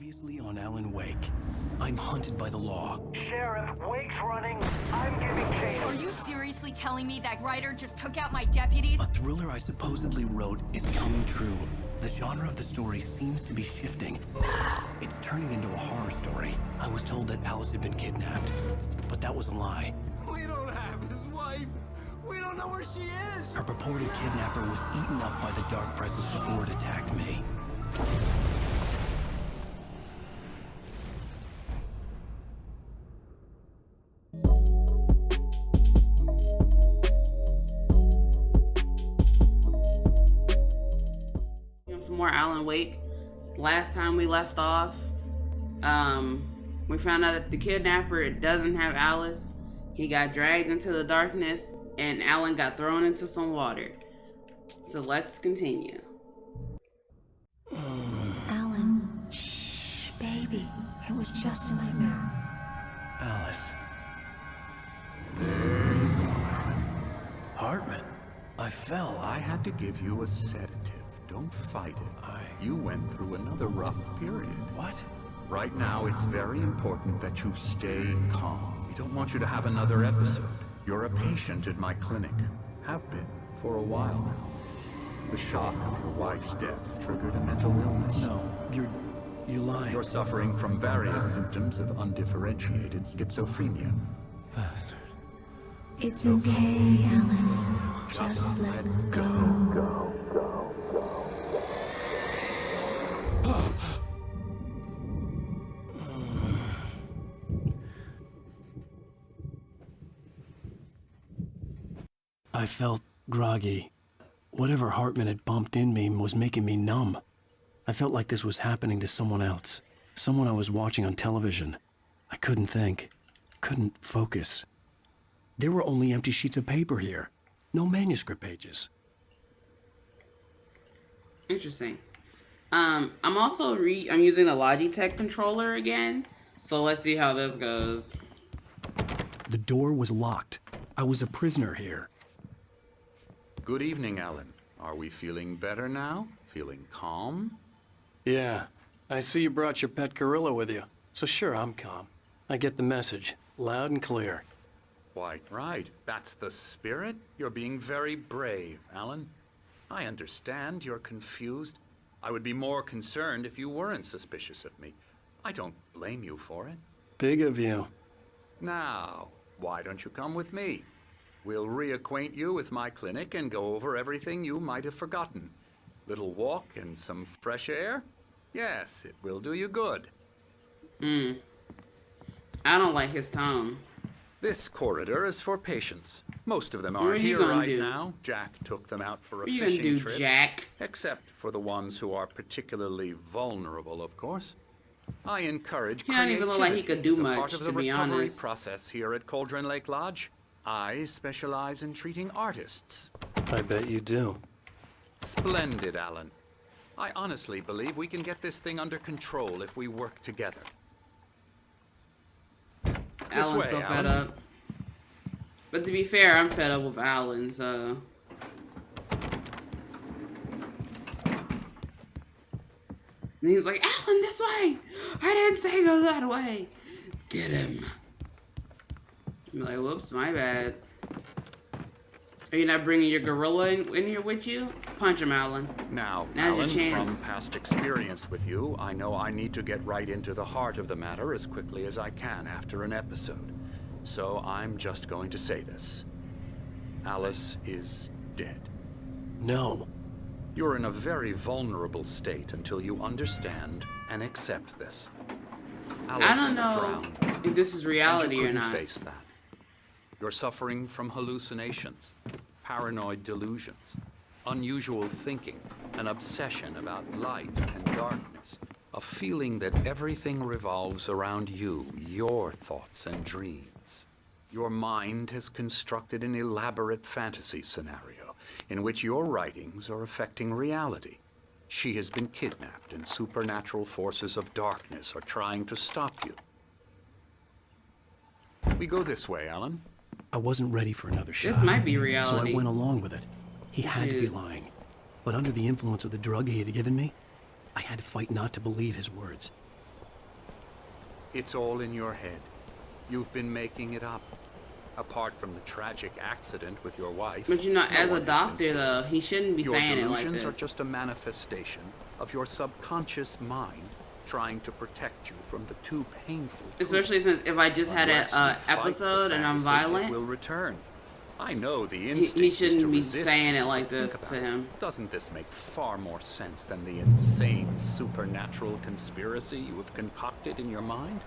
Previously on Alan Wake. I'm hunted by the law. Sheriff, Wake's running. I'm giving chase. Are you seriously telling me that Ryder just took out my deputies? A thriller I supposedly wrote is coming true. The genre of the story seems to be shifting. It's turning into a horror story. I was told that Alice had been kidnapped, but that was a lie. We don't have his wife. We don't know where she is. Her purported kidnapper was eaten up by the dark presence before it attacked me. Some more Alan Wake. Last time we left off, we found out that the kidnapper doesn't have Alice. He got dragged into the darkness and Alan got thrown into some water. So let's continue. Alan, shh, baby. It was just a nightmare. Alice. There you go, Alan. Hartman. I fell. I had to give you a sedative. Don't fight it. You went through another rough period. What? Right now, it's very important that you stay calm. We don't want you to have another episode. You're a patient at my clinic. Have been for a while now. The shock of your wife's death triggered a mental illness. No, you're lying. You're suffering from various symptoms of undifferentiated schizophrenia. Bastard. It's okay, Alan. Just let go. I felt groggy. Whatever Hartman had bumped in me was making me numb. I felt like this was happening to someone else. Someone I was watching on television. I couldn't think. Couldn't focus. There were only empty sheets of paper here. No manuscript pages. Interesting. I'm also I'm using the Logitech controller again. So let's see how this goes. The door was locked. I was a prisoner here. Good evening, Alan. Are we feeling better now? Feeling calm? Yeah. I see you brought your pet gorilla with you. So sure, I'm calm. I get the message. Loud and clear. Quite right. That's the spirit. You're being very brave, Alan. I understand you're confused. I would be more concerned if you weren't suspicious of me. I don't blame you for it. Big of you. Now, why don't you come with me? We'll reacquaint you with my clinic and go over everything you might have forgotten. Little walk and some fresh air? Yes, it will do you good. I don't like his tone. This corridor is for patients. Most of them What are aren't you here gonna right do? now. Jack took them out for a What are you fishing gonna do, trip. Jack? Except for the ones who are particularly vulnerable, of course. I encourage He don't even look like he could do creativity as a much, part of to the be recovery honest. process here at Cauldron Lake Lodge. I specialize in treating artists. I bet you do. Splendid, Alan. I honestly believe we can get this thing under control if we work together. Alan's way, so fed Alan. up. But to be fair, I'm fed up with Alan, so. And he was like, Alan, this way! I didn't say go that way! Get him. I'm like, whoops, my bad. Are you not bringing your gorilla in here with you? Punch him, Alan. Now, Now's your Alan, from chance. past experience with you, I know I need to get right into the heart of the matter as quickly as I can after an episode. So I'm just going to say this. Alice is dead. No. You're in a very vulnerable state until you understand and accept this. Alice I don't know drowned. if this is reality And you or couldn't not. face that. You're suffering from hallucinations, paranoid delusions, unusual thinking, an obsession about light and darkness, a feeling that everything revolves around you, your thoughts and dreams. Your mind has constructed an elaborate fantasy scenario in which your writings are affecting reality. She has been kidnapped and supernatural forces of darkness are trying to stop you. We go this way, Alan. I wasn't ready for another shot. This might be So I reality. went along with it. He had to be Dude. lying. But under the influence of the drug he had given me, I had to fight not to believe his words. It's all in your head. You've been making it up. Apart from the tragic accident with your wife. But you know, no as a one has been doctor killed. though, he shouldn't be Your saying it like delusions this. are just a manifestation of your subconscious mind trying to protect you from the too painful truth. Especially since if I just had Unless you an fight the episode and I'm fantasy, it violent, will return. I know the he instinct is to shouldn't be resist, saying it but like think this about to it. him. Doesn't this make far more sense than the insane supernatural conspiracy you have concocted in your mind?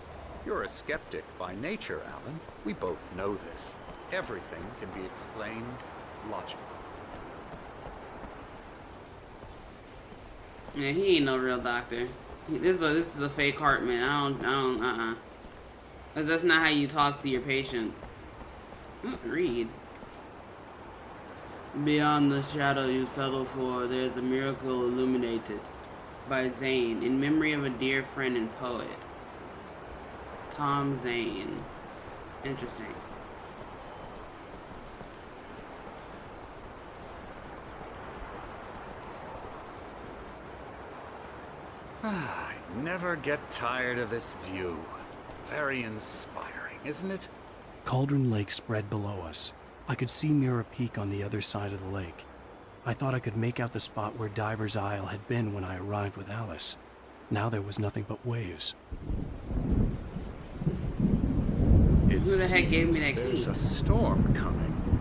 You're a skeptic by nature, Alan. We both know this. Everything can be explained logically. Yeah, he ain't no real doctor. This is a fake Hartman. I don't. 'Cause that's not how you talk to your patients. Read. Beyond the shadow you settle for, there's a miracle illuminated by Zane in memory of a dear friend and poet. Tom Zane. Interesting. I never get tired of this view. Very inspiring, isn't it? Cauldron Lake spread below us. I could see Mirror Peak on the other side of the lake. I thought I could make out the spot where Diver's Isle had been when I arrived with Alice. Now there was nothing but waves. Who the heck gave me that There's key? a storm coming.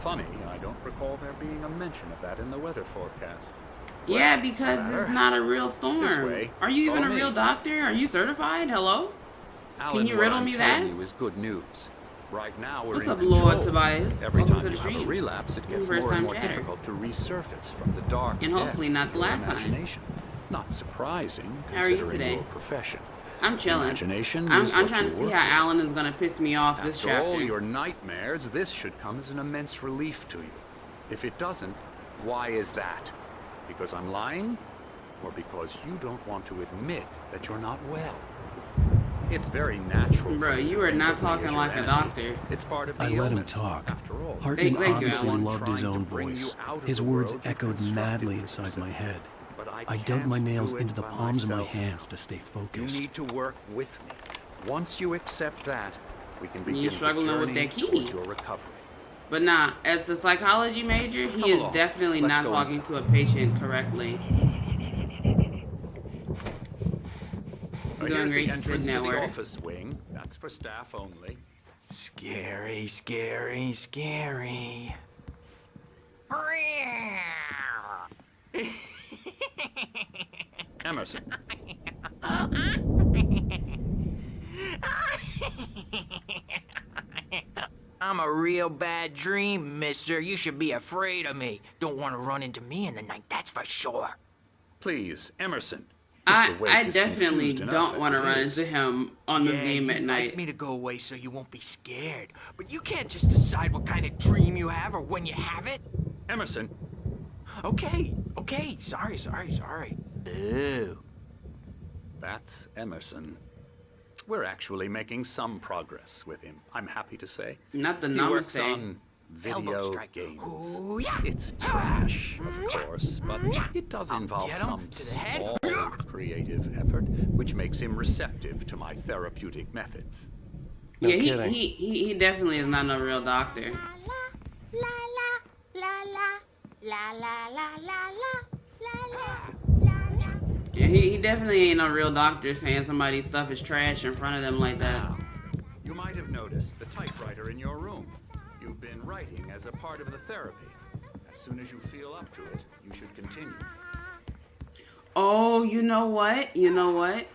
Funny, I don't recall there being a mention of that in the weather forecast. Yeah, Well, because it's matter. not a real storm. This way. Are you even Follow a real me. doctor? Are you certified? Hello? Alan, you what riddle I'm me telling that? You is good news. Right now we're What's in up, control. Lord Tobias? Every Welcome time to the you have a stream. relapse, it gets First more and time more chatter. difficult to resurface from the dark And hopefully depths not of the your last time. imagination. Not surprising, How are you considering today? your profession. I'm chilling. Imagination I'm is trying what to you see work how with. Alan is gonna piss me off this After chapter. all your nightmares, this should come as an immense relief to you. If it doesn't, why is that? Because I'm lying? Or because you don't want to admit that you're not well? It's very natural. Bro, for you to are think not of me talking as your like a enemy. doctor. It's part of the I let him illness, talk. after all. Hartman Thank you, obviously Alan. loved his Trying to own bring you voice. out of His the words world you've echoed constructed madly for inside yourself. my head. But I dug can't my nails do it into the by palms of my myself. hands to stay You focused. need to work with me. Once you accept that, we can begin You the struggling with journey that key. towards your recovery. But nah, as a psychology major, he Come is along. definitely Let's not go talking inside. to a patient correctly. Now, Doing here's great, the just entrance sitting to at the work. office wing. That's for staff only. Scary, scary, scary. Emerson. I'm a real bad dream, mister. You should be afraid of me. Don't want to run into me in the night, that's for sure. Please, Emerson. I Mr. Wake is definitely confused enough don't as want to it run is. into him on this Yeah, game at you'd night. like me to go away so you won't be scared. But you can't just decide what kind of dream you have or when you have it. Emerson. Okay, sorry. Ooh. That's Emerson. We're actually making some progress with him, I'm happy to say. Not the He works namaste. on Elbow video strike. games. Ooh, yeah. It's trash, of course, but it does involve get 'em some to the head. small creative effort, which makes him receptive to my therapeutic methods. No Yeah, kidding. he definitely is not no real doctor. Yeah, he definitely ain't no real doctor saying somebody's stuff is trash in front of them like that. Now, you might have noticed the typewriter in your room. You've been writing as a part of the therapy. As soon as you feel up to it, you should continue. Oh, you know what? You know what?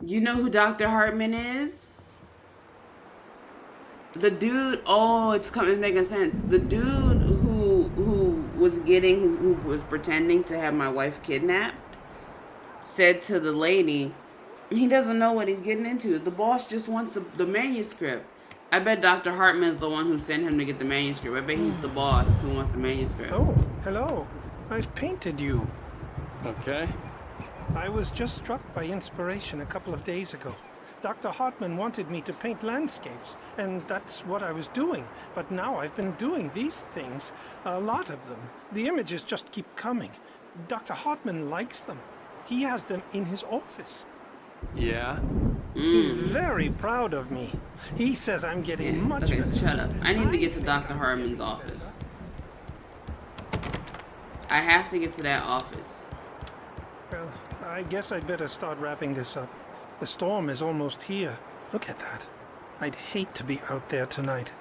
You know who Dr. Hartman is? The dude, oh, it's making sense. The dude who was pretending to have my wife kidnapped said to the lady, he doesn't know what he's getting into. The boss just wants the manuscript. I bet Dr. Hartman's the one who sent him to get the manuscript. I bet he's the boss who wants the manuscript. Oh, hello. I've painted you. Okay. I was just struck by inspiration a couple of days ago. Dr. Hartman wanted me to paint landscapes, and that's what I was doing. But now I've been doing these things, a lot of them. The images just keep coming. Dr. Hartman likes them. He has them in his office. Yeah? He's very proud of me. He says I'm getting much Okay, better. so shut up. I need to get to Dr. Hartman's office. I have to get to that office. Well, I guess I'd better start wrapping this up. The storm is almost here. Look at that. I'd hate to be out there tonight.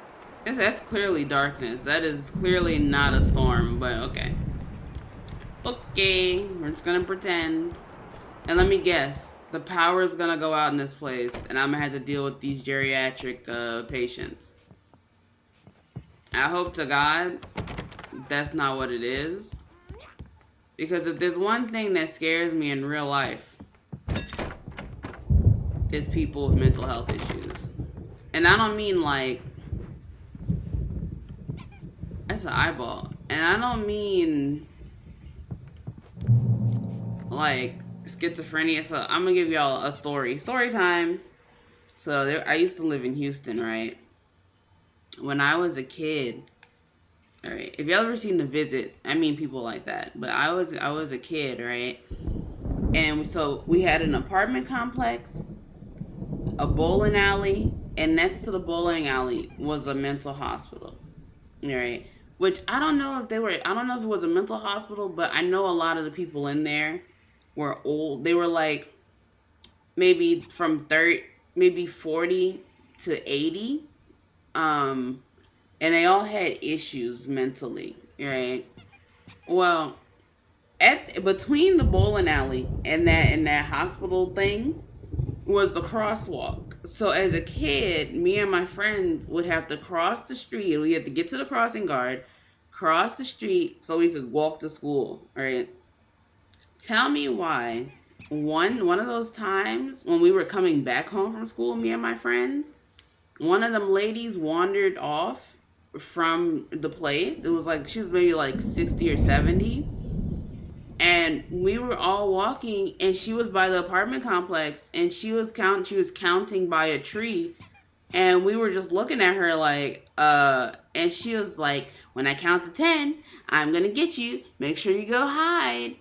That's clearly darkness. That is clearly not a storm, but okay. Okay, we're just gonna pretend. And let me guess, the power is gonna go out in this place, and I'm gonna have to deal with these geriatric patients. I hope to God that's not what it is. Because if there's one thing that scares me in real life, it's people with mental health issues. And I don't mean like, that's an eyeball. And I don't mean like schizophrenia. So I'm gonna give y'all a story. Story time. So I used to live in Houston, right? When I was a kid, all right, if y'all ever seen The Visit, I mean people like that. But I was a kid, right? And so we had an apartment complex, a bowling alley, and next to the bowling alley was a mental hospital, right? Which I don't know if it was a mental hospital, but I know a lot of the people in there were old. They were like maybe from 40 to 80. And they all had issues mentally, right? Well, between the bowling alley and that hospital thing was the crosswalk. So as a kid, me and my friends would have to cross the street. We had to get to the crossing guard, cross the street so we could walk to school, right? Tell me why one of those times when we were coming back home from school, me and my friends, one of them ladies wandered off from the place. It was like she was maybe like 60 or 70. And we were all walking, and she was by the apartment complex, and she was counting by a tree, and we were just looking at her like, and she was like, when I count to 10, I'm gonna get you. Make sure you go hide.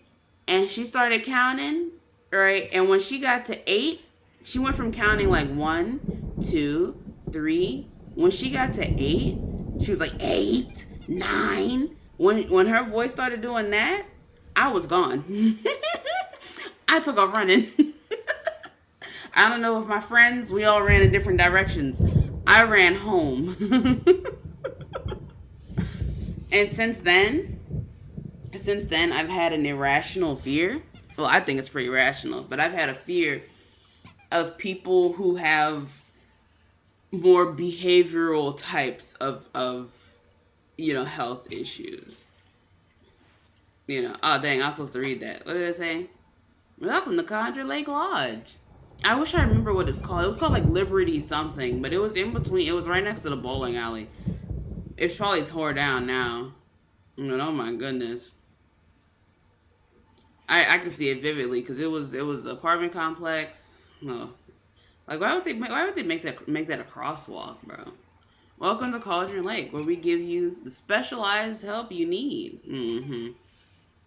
And she started counting, right? And when she got to 8, she went from counting like 1, 2, 3. When she got to 8, she was like 8, 9. When her voice started doing that, I was gone. I took off running. I don't know if my friends, we all ran in different directions. I ran home. And since then, I've had an irrational fear. Well, I think it's pretty rational, but I've had a fear of people who have more behavioral types of health issues. Oh dang, I was supposed to read that. What did it say? Welcome to Conjure Lake Lodge. I wish I remember what it's called. It was called like Liberty something, but it was in between. It was right next to the bowling alley. It's probably tore down now. Oh my goodness. I can see it vividly because it was apartment complex. No, like why would they make that a crosswalk, bro? Welcome to Cauldron Lake, where we give you the specialized help you need.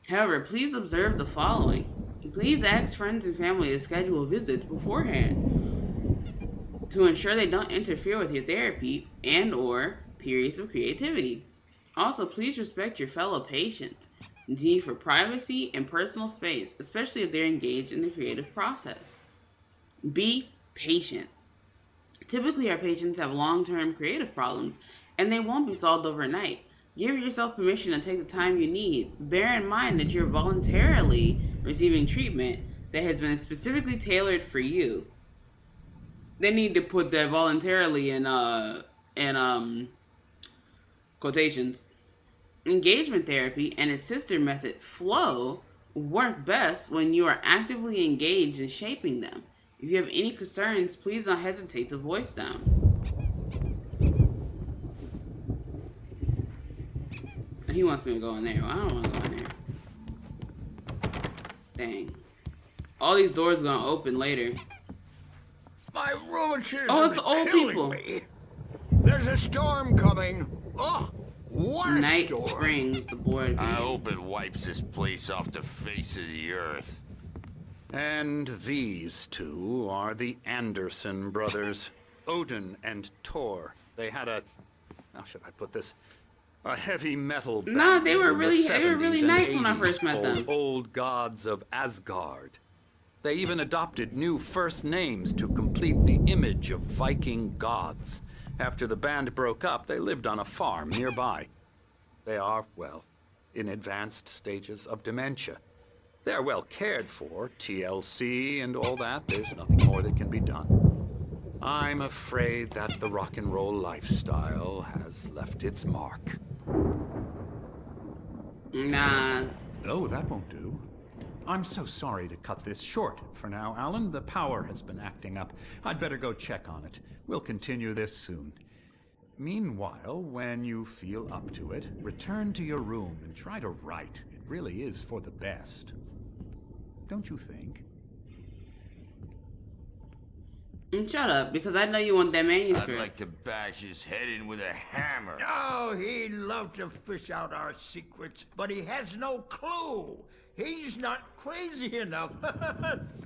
However, please observe the following. Please ask friends and family to schedule visits beforehand to ensure they don't interfere with your therapy and/or periods of creativity. Also, please respect your fellow patients' need for privacy and personal space, especially if they're engaged in the creative process. Be patient. Typically, our patients have long-term creative problems, and they won't be solved overnight. Give yourself permission to take the time you need. Bear in mind that you're voluntarily receiving treatment that has been specifically tailored for you. They need to put that voluntarily in quotations. Engagement therapy and its sister method, flow, work best when you are actively engaged in shaping them. If you have any concerns, please don't hesitate to voice them. He wants me to go in there. Well, I don't want to go in there. Dang. All these doors are going to open later. My rheumatism it's the old people. Me. There's a storm coming. Oh, what a Night storm. Springs, the board game. I hope it wipes this place off the face of the earth. And these two are the Anderson brothers, Odin and Thor. They had a, how should I put this? A heavy metal band. No, they were in the really 70s and nice when I 80s first met them. called Old Gods of Asgard. They even adopted new first names to complete the image of Viking gods. After the band broke up, they lived on a farm nearby. They are, well, in advanced stages of dementia. They're well cared for, TLC and all that. There's nothing more that can be done. I'm afraid that the rock and roll lifestyle has left its mark. Nah. Oh, that won't do. I'm so sorry to cut this short for now, Alan. The power has been acting up. I'd better go check on it. We'll continue this soon. Meanwhile, when you feel up to it, return to your room and try to write. It really is for the best. Don't you think? Shut up, because I know you want that manuscript. I'd like to bash his head in with a hammer. Oh, he'd love to fish out our secrets, but he has no clue. He's not crazy enough.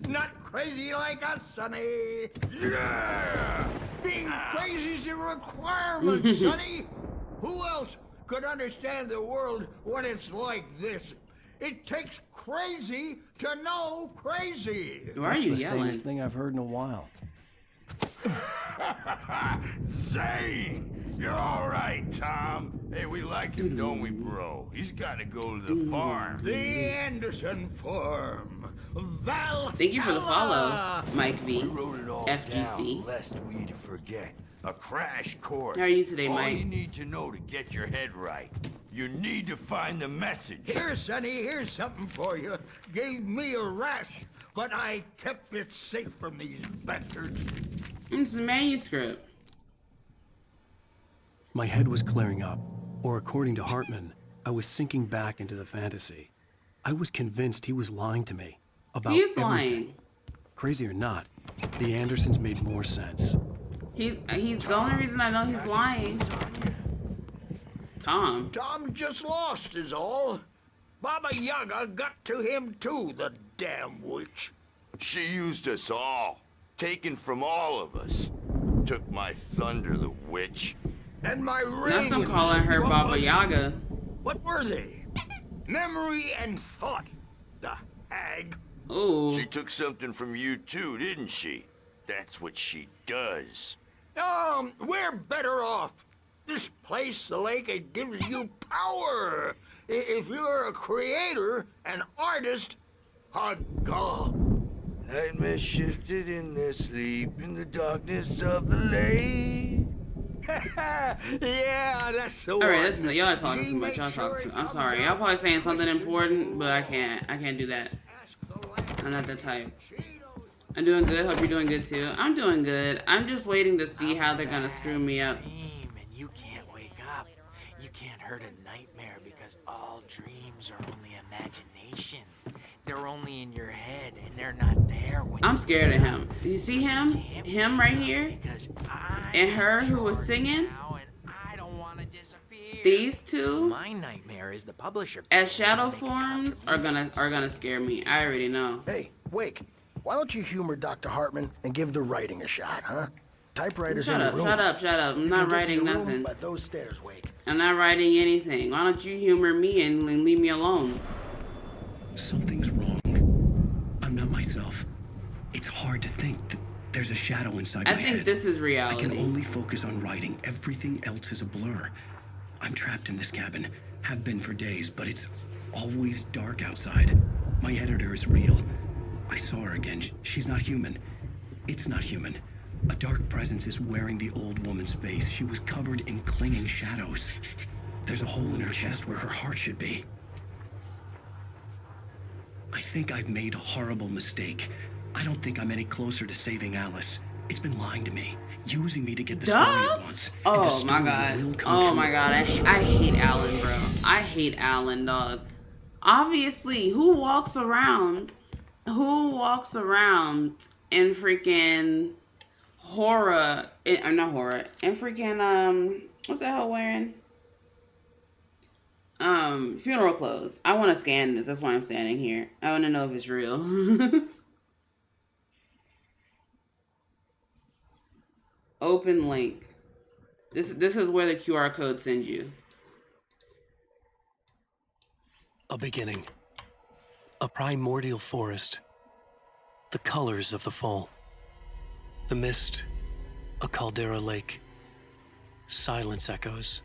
Not crazy like us, Sonny. Yeah! Being crazy's a requirement, Sonny. Who else could understand the world when it's like this? It takes crazy to know crazy. Why are That's you the yelling? sanest thing I've heard in a while. Zane! You're all right, Tom. Hey, we like him, don't we, bro? He's got to go to the farm. The Anderson farm. Valhalla. Thank you for the follow, Mike V. We wrote it all FGC. down, lest we forget. A crash course. How are you today, all Mike? you need to know to get your head right. You need to find the message. Here, Sonny, here's something for you. Gave me a rash, but I kept it safe from these bastards. It's a manuscript. My head was clearing up, or according to Hartman, I was sinking back into the fantasy. I was convinced he was lying to me about He is everything. lying. Crazy or not, the Andersons made more sense. He's the only reason I know he's lying. Tom. Tom just lost is all. Baba Yaga got to him too, the damn witch. She used us all. Taken from all of us. Took my thunder, the witch. And my Nothing ravens. calling her What Baba was- Yaga. What were they? Memory and thought. The hag. Ooh. She took something from you too, didn't she? That's what she does. We're better off. This place, the lake, it gives you power. If you're a creator, an artist, God. Nightmare shifted in their sleep in the darkness of the lake. Yeah, that's the one. Alright, listen, y'all talking She too much. Y'all makes sure talking it too. I'm comes sorry. Y'all out. probably saying something important, but I can't do that. Ask the land. I'm not that type. She knows. I'm doing good. Hope you're doing good too. I'm doing good. I'm just waiting to see how they're gonna screw me up. Dream and you can't wake up. You can't hurt a nightmare because all dreams are only imagination. They're only in your head and they're not there when I'm you scared of wake him. up. You see him? Him right here? Because I And her am who was charged singing? now and I don't want to disappear. These two My nightmare is the publisher as shadow making forms are gonna scare me. I already know. Hey, Wake, why don't you humor Dr. Hartman and give the writing a shot, huh? Typewriter's in your room. Shut up. I'm You not can get to writing your room nothing. by those stairs, Wake. I'm not writing anything. Why don't you humor me and leave me alone? Something's wrong. I'm not myself. It's hard to think that there's a shadow inside my I think head. this is I can reality. only focus on writing. Everything else is a blur. I'm trapped in this cabin. Have been for days, but it's always dark outside. My editor is real. I saw her again. She's not human. It's not human. A dark presence is wearing the old woman's face. She was covered in clinging shadows. There's a hole in her chest where her heart should be. I think I've made a horrible mistake. I don't think I'm any closer to saving Alice. It's been lying to me, using me to get the story it wants. And the Oh my story god. will come Oh true. my god. I hate Alan, bro. I hate Alan, dog. Obviously, who walks around in freaking horror, not horror, in freaking, what's that hell wearing? Funeral clothes. I want to scan this. That's why I'm standing here. I want to know if it's real. Open link. This is where the QR code sends you. A beginning. A primordial forest. The colors of the fall. The mist. A caldera lake. Silence echoes.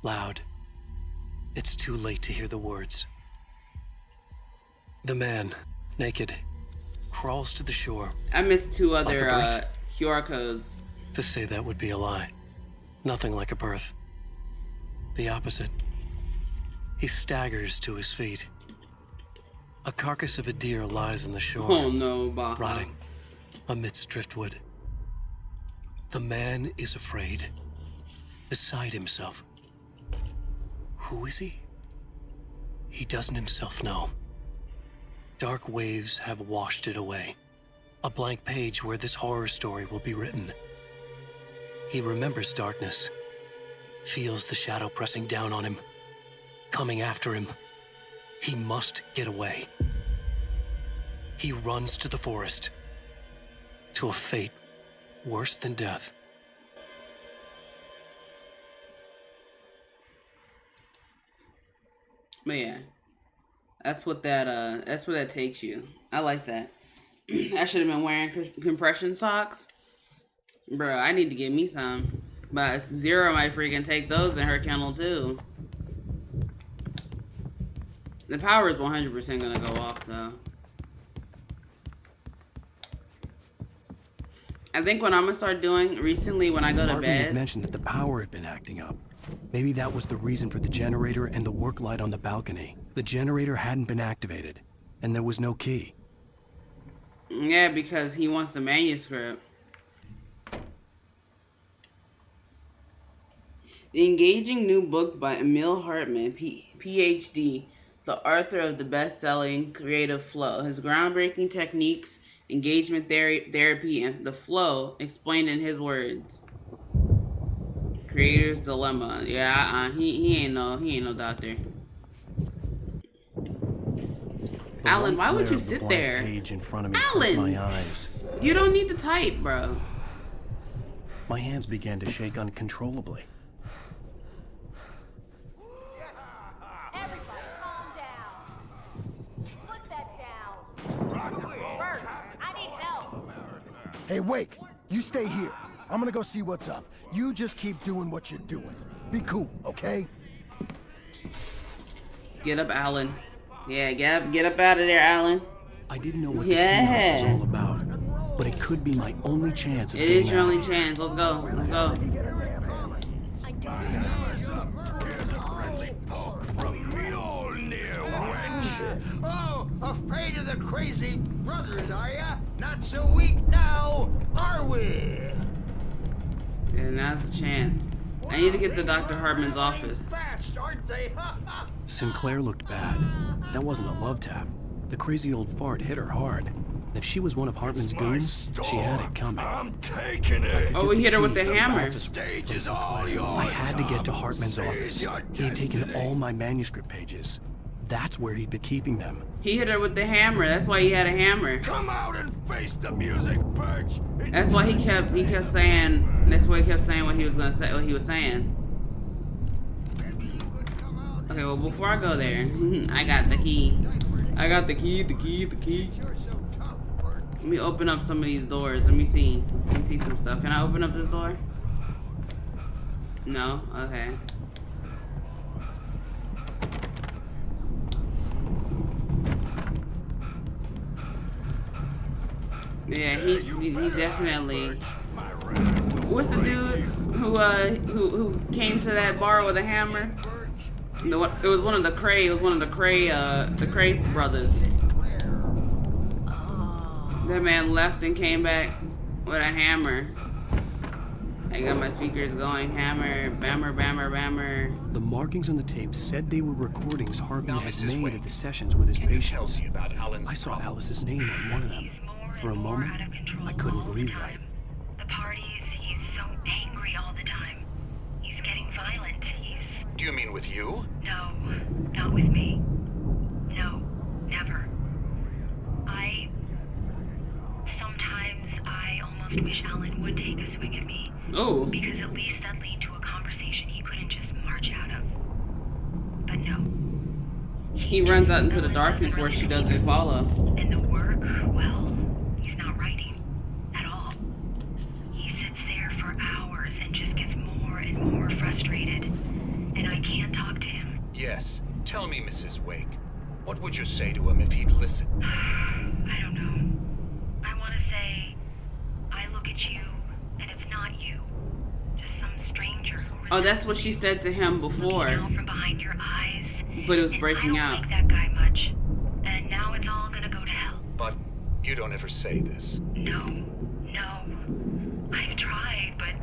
Loud. It's too late to hear the words. The man, naked, crawls to the shore. I missed two other Like a birth? QR codes. To say that would be a lie. Nothing like a birth. The opposite. He staggers to his feet. A carcass of a deer lies on the shore. Oh no, Baja. Rotting amidst driftwood. The man is afraid. Beside himself. Who is he? He doesn't himself know. Dark waves have washed it away. A blank page where this horror story will be written. He remembers darkness. Feels the shadow pressing down on him. Coming after him. He must get away. He runs to the forest. To a fate worse than death. But yeah, that's what that takes you. I like that. I should have been wearing compression socks, bro. I need to get me some. But Zero might freaking take those in her kennel too. The power is 100% gonna go off though. I think what I'm gonna start doing recently when I go to Hartman had bed. mentioned that the power had been acting up. Maybe that was the reason for the generator and the work light on the balcony. The generator hadn't been activated, and there was no key. Yeah, because he wants the manuscript. The engaging new book by Emil Hartman, PhD, the author of the best-selling Creative Flow. His groundbreaking techniques, engagement therapy, and the flow explained in his words. Creator's dilemma. Yeah, he ain't no doctor. The Alan, white why would glare you of the sit blank there? Page in front of me hurt Alan, my eyes. you don't need to type, bro. My hands began to shake uncontrollably. Everybody, calm down. Put that down. Bert, I need help. Hey, Wake, you stay here. I'm gonna go see what's up. You just keep doing what you're doing. Be cool, okay? Get up, Alan. Yeah, get up out of there, Alan. I didn't know what the chaos was all about, but it could be my only chance of It getting is your out. only chance. Let's go. Let's go. Oh, afraid of the crazy brothers, are ya? Not so weak now, are we? Yeah, now's the chance. I need to get to Dr. Hartman's office. Fast, aren't they? Sinclair looked bad. That wasn't a love tap. The crazy old fart hit her hard. And if she was one of Hartman's goons, she had it coming. I'm taking it. Oh, we hit her with the hammer. Stage is all yours. I had to get to Hartman's Seize office. your He had taken destiny. all my manuscript pages. That's where he'd been keeping them. He hit her with the hammer. That's why he had a hammer. Come out and face the music, Birch. That's why he kept saying. That's why he kept saying what he was gonna say. What he was saying. Okay, well before I go there, I got the key. I got the key. The key. Let me open up some of these doors. Let me see. Let me see some stuff. Can I open up this door? No. Okay. Yeah, he definitely. What's the dude who came to that bar with a hammer? It was one of the Cray. It was one of the Cray brothers. That man left and came back with a hammer. I got my speakers going. Hammer, bammer, bammer, bammer. The markings on the tape said they were recordings Hartman had made at the sessions with his patients. I saw Alice's name on one of them. For a moment, I couldn't breathe right. The parties, he's so angry all the time. He's getting violent. Do you mean with you? No, not with me. No, never. Sometimes I almost almost wish Alan would take a swing at me. Oh. Because at least that'd lead to a conversation he couldn't just march out of. But no. He runs out into the darkness where she doesn't follow. And the work, well, he's not writing at all. He sits there for hours and just gets more and more frustrated. And I can't talk to him. Yes. Tell me, Mrs. Wake. What would you say to him if he'd listen? I don't know. I want to say, I look at you, and it's not you. Just some stranger who... Oh, that's what she said to him before. Looking out from behind your eyes. But it was breaking out. I don't like that guy much. And now it's all gonna go to hell. But you don't ever say this. No. I've tried, but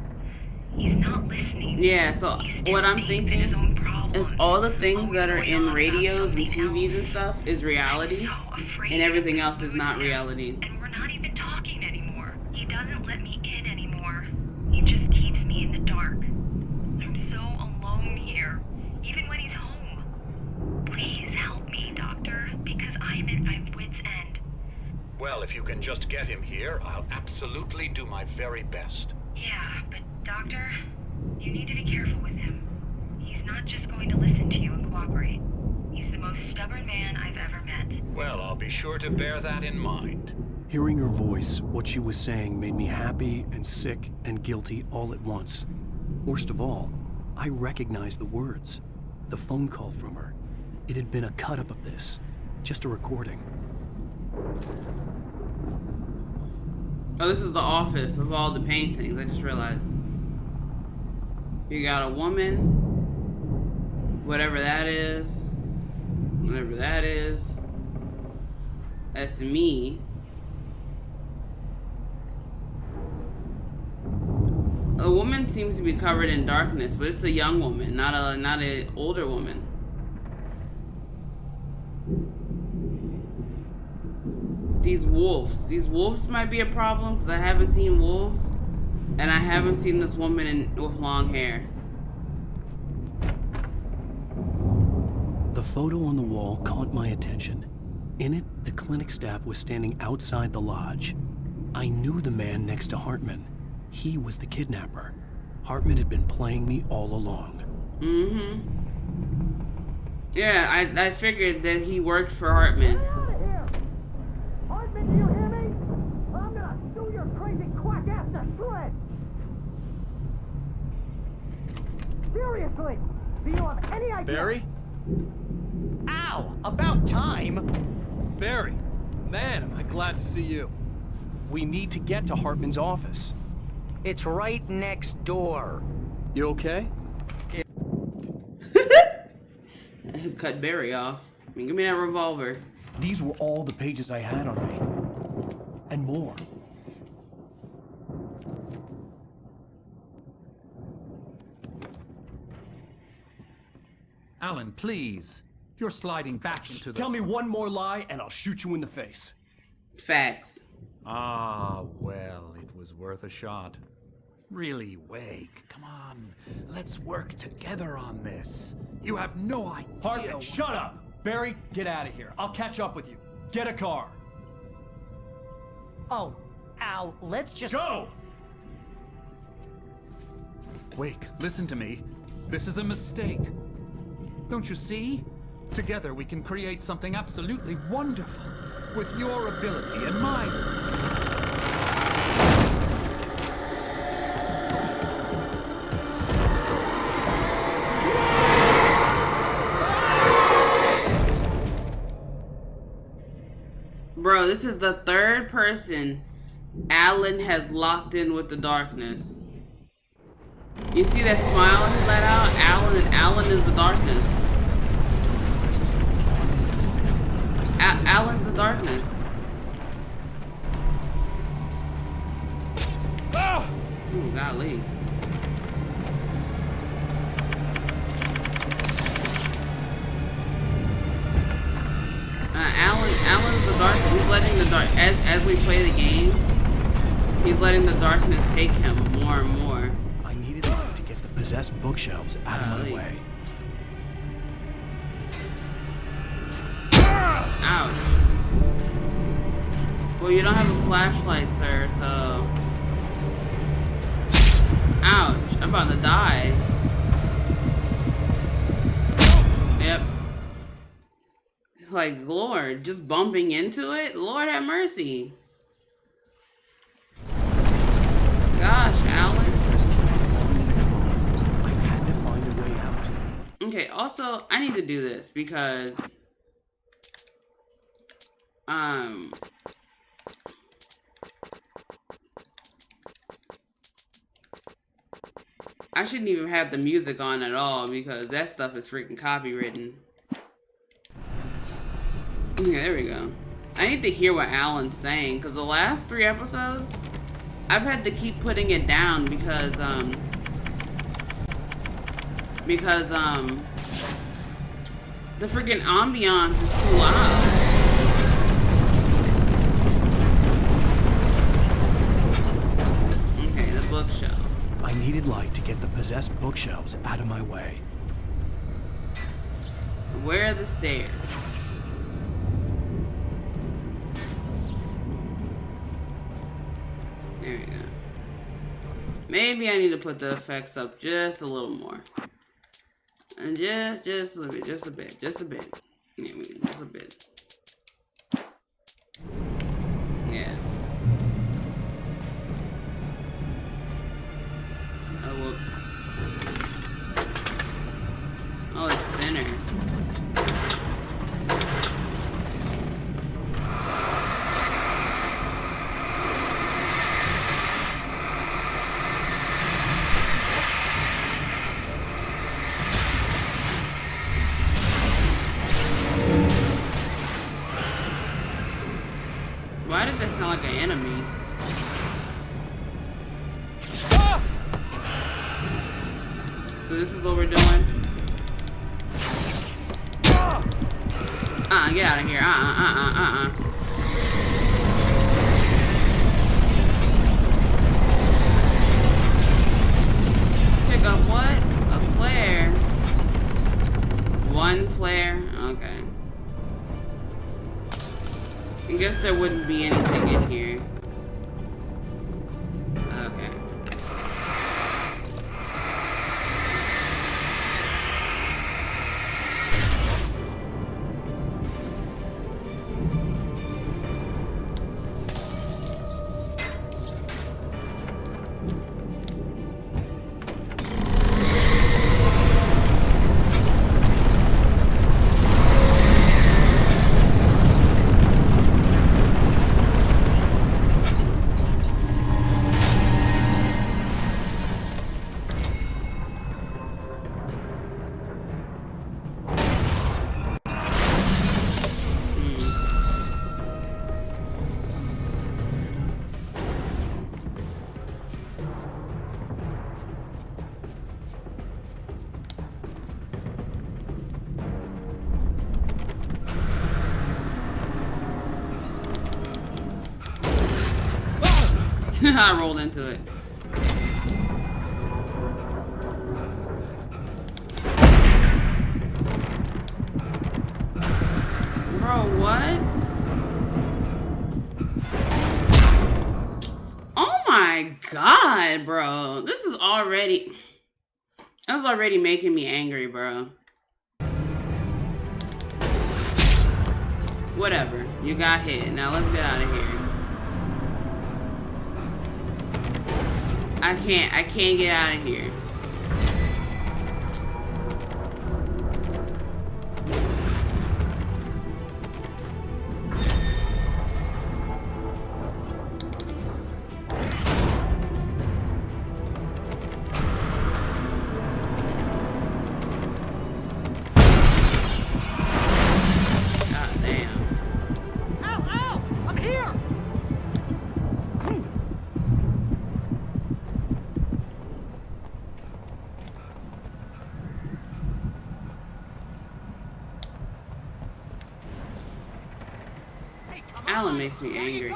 he's not listening. Yeah, so what I'm thinking is all the things that are in radios and TVs and stuff is reality, and everything else is not reality. And we're not even talking anymore. He doesn't let me in anymore. He just keeps me in the dark. I'm so alone here, even when he's home. Please help me, Doctor, because I'm at my wit's end. Well, if you can just get him here, I'll absolutely do my very best. Yeah, but Doctor, you need to be careful with him. He's not just going to listen to you and cooperate. He's the most stubborn man I've ever met. Well, I'll be sure to bear that in mind. Hearing her voice, what she was saying made me happy and sick and guilty all at once. Worst of all, I recognized the words. The phone call from her. It had been a cut-up of this. Just a recording. Oh, this is the office of all the paintings. I just realized. You got a woman. Whatever that is. Whatever that is. That's me. A woman seems to be covered in darkness, but it's a young woman, not an older woman. These wolves might be a problem because I haven't seen wolves, and I haven't seen this woman with long hair. The photo on the wall caught my attention. In it, the clinic staff was standing outside the lodge. I knew the man next to Hartman. He was the kidnapper. Hartman had been playing me all along. Mm-hmm. Yeah, I figured that he worked for Hartman. Get out of here! Hartman, do you hear me? I'm gonna sue your crazy quack ass to shreds! Seriously! Do you have any idea? Barry? Ow! About time! Barry, man, am I glad to see you. We need to get to Hartman's office. It's right next door. You okay? Cut Barry off. I mean, give me that revolver. These were all the pages I had on me. And more. Alan, please. You're sliding back into the... Tell me one more lie and I'll shoot you in the face. Facts. Ah, well, it was worth a shot. Really, Wake, come on. Let's work together on this. You have no idea... Hartman, shut up! Barry, get out of here. I'll catch up with you. Get a car. Oh, Al, let's just... Go! Wake, listen to me. This is a mistake. Don't you see? Together we can create something absolutely wonderful. With your ability and mine. Bro, this is the third person Alan has locked in with the darkness. You see that smile he let out? Alan is the darkness. Alan's the darkness. Ooh, golly. Alan's the darkness. He's letting the dark as we play the game. He's letting the darkness take him more and more. I needed light to get the possessed bookshelves out of my way. Ouch. Well, you don't have a flashlight, sir, so... Ouch, I'm about to die. Yep. Like, Lord, just bumping into it? Lord have mercy. Gosh, Alan. I had to find a way out. Okay, also, I need to do this because... I shouldn't even have the music on at all because that stuff is freaking copywritten. Okay, there we go. I need to hear what Alan's saying because the last 3 episodes, I've had to keep putting it down because the freaking ambiance is too loud. Okay, the bookshelves. I needed light to get the possessed bookshelves out of my way. Where are the stairs? There we go. Maybe I need to put the effects up just a little more. And just a little bit, just a bit. Yeah, just a bit. Yeah. Oh, whoops. Oh, it's thinner. Why did that sound like an enemy? So this is what we're doing? Get out of here. Pick up what? A flare. 1 flare? Okay. I guess there wouldn't be anything in here. Okay. I rolled into it. Bro, what? Oh my god, bro. This is already... That was already making me angry, bro. Whatever. You got hit. Now let's get out of here. I can't get out of here. Alan makes me angry.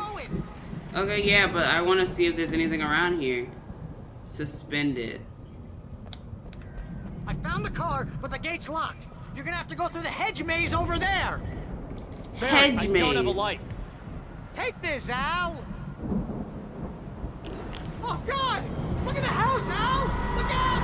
Okay, yeah, but I want to see if there's anything around here. Suspended. I found the car, but the gate's locked. You're gonna have to go through the hedge maze over there. Hedge maze. I don't have a light. Take this, Al. Oh God! Look at the house, Al! Look out!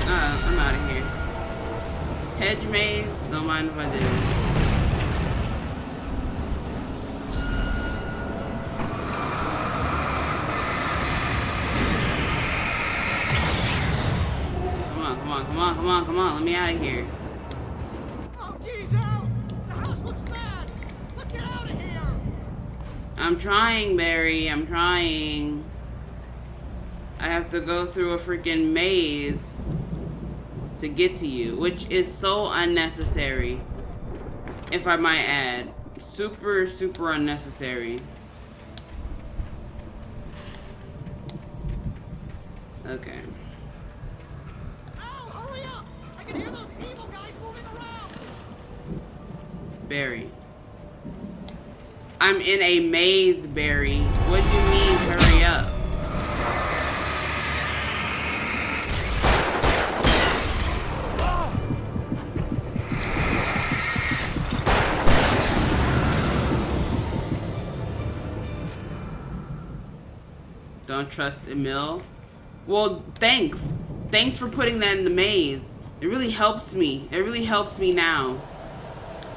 I'm out of here. Hedge maze, don't mind if I do. Come on, let me out of here. Oh, jeez, Al! The house looks bad! Let's get out of here! I'm trying, Barry, I'm trying. I have to go through a freaking maze to get to you, which is so unnecessary, if I might add. Super, super unnecessary. Okay. Al, hurry up! I can hear those evil guys moving around! Barry. I'm in a maze, Barry. What do you mean, hurry up? Don't trust Emil. Well, thanks. Thanks for putting that in the maze. It really helps me. It really helps me now.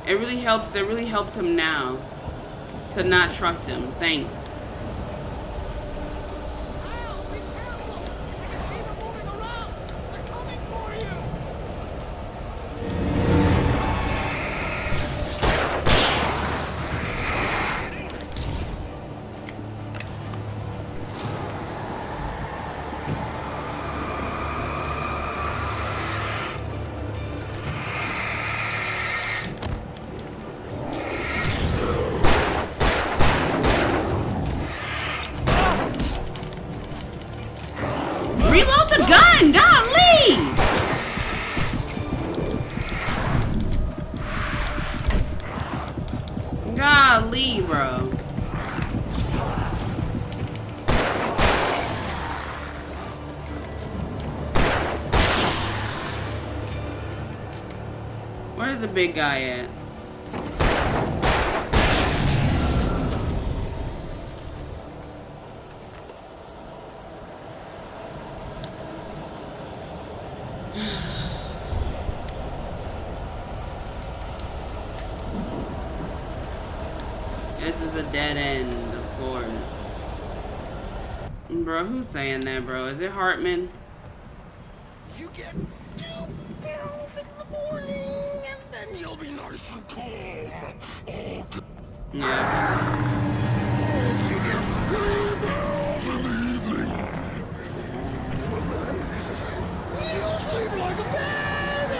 It really helps him now to not trust him. Thanks. Al, be careful! I can see them moving around! They're coming for you! Reload the gun! Golly! Golly, bro. Where's the big guy at? This is a dead end, of course. Bro, who's saying that, bro? Is it Hartman? You get 2 pills in the morning, and then you'll be nice and calm. Yeah. You get 3 pills in the evening. You'll sleep like a baby!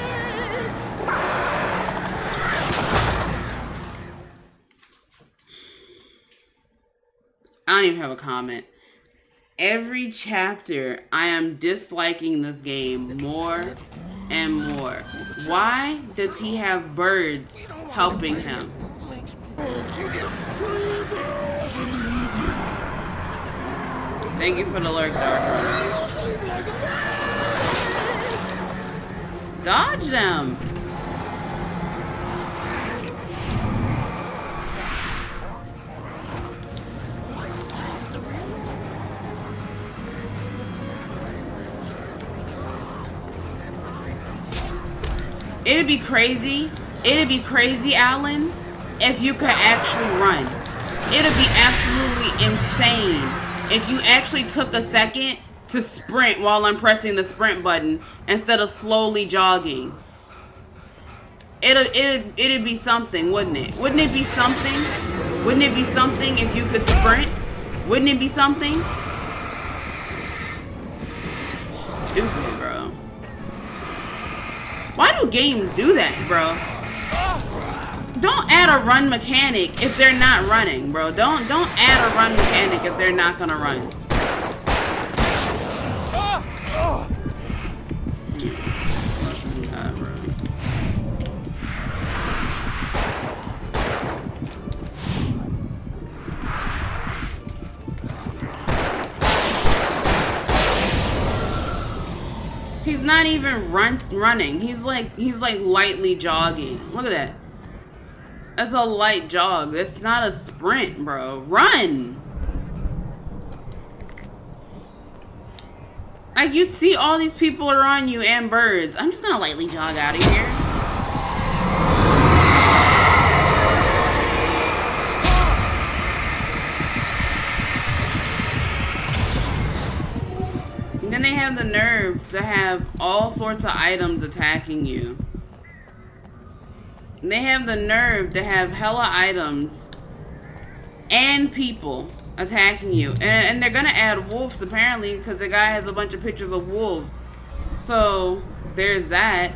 I don't even have a comment. Every chapter, I am disliking this game more and more. Why does he have birds helping him? Thank you for the lurk, Dark. Dodge them! It'd be crazy, Alan, if you could actually run. It'd be absolutely insane if you actually took a second to sprint while I'm pressing the sprint button instead of slowly jogging. It'd be something, wouldn't it? Wouldn't it be something? Wouldn't it be something if you could sprint? Wouldn't it be something? Stupid, bro. Why do games do that, bro? Don't add a run mechanic if they're not running, bro. Don't add a run mechanic if they're not gonna run. God, bro. He's not even running. He's like lightly jogging. Look at that. That's a light jog. That's not a sprint, bro. Run! Like, you see all these people around you and birds. I'm just gonna lightly jog out of here. And then they have the nerve to have all sorts of items attacking you. They have the nerve to have hella items and people attacking you. And they're gonna add wolves apparently because the guy has a bunch of pictures of wolves. So there's that.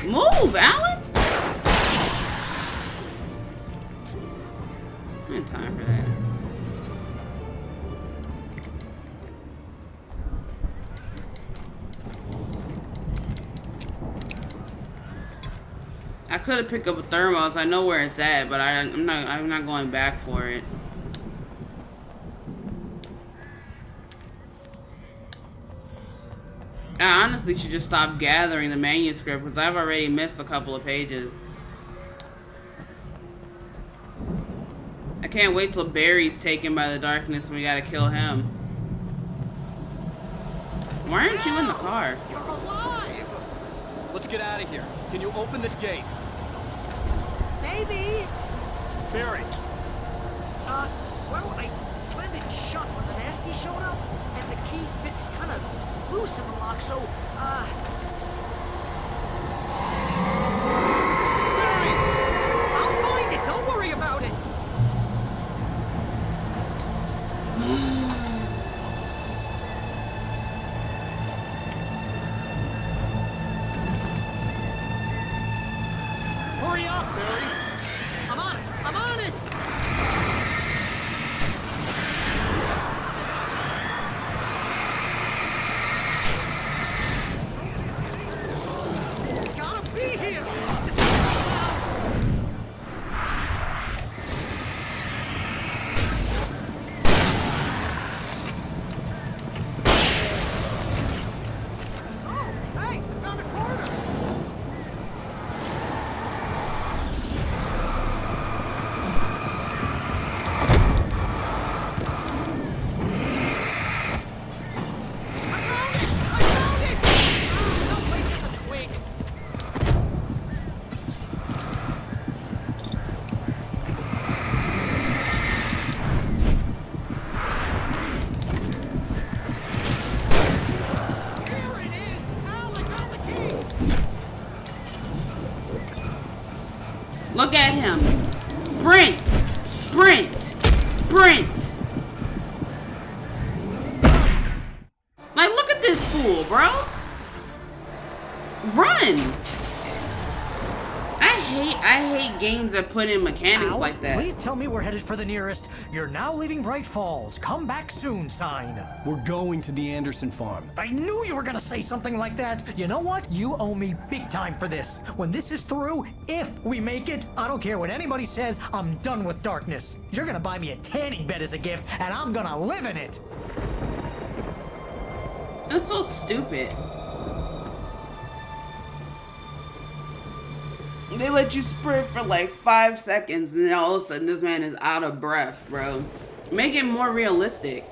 Move, Alan! I ain't time for that. I could have picked up a thermos. I know where it's at, but I'm not going back for it. I honestly should just stop gathering the manuscript because I've already missed a couple of pages. I can't wait till Barry's taken by the darkness and we gotta kill him. Why aren't you in the car? You're alive! Let's get out of here. Can you open this gate? Maybe. Barry! Well, I slammed it shut when the nasty showed up, and the key fits kind of loose in the lock, so, Barry! I'll find it, don't worry about it! Hurry up, Barry! I'm on it! I'm on it! It's gotta be here! Just oh, hey! I found a corner! Look at him. Sprint! Sprint! Sprint! Like, look at this fool, bro. Run! I hate games that put in mechanics Al, like that. Please tell me we're headed for the nearest "You're now leaving Bright Falls. Come back soon" sign. We're going to the Anderson farm. I knew you were gonna say something like that. You know what? You owe me big time for this. When this is through, if we make it, I don't care what anybody says, I'm done with darkness. You're gonna buy me a tanning bed as a gift, and I'm gonna live in it. That's so stupid. They let you sprint for like 5 seconds and then all of a sudden this man is out of breath, bro. Make it more realistic.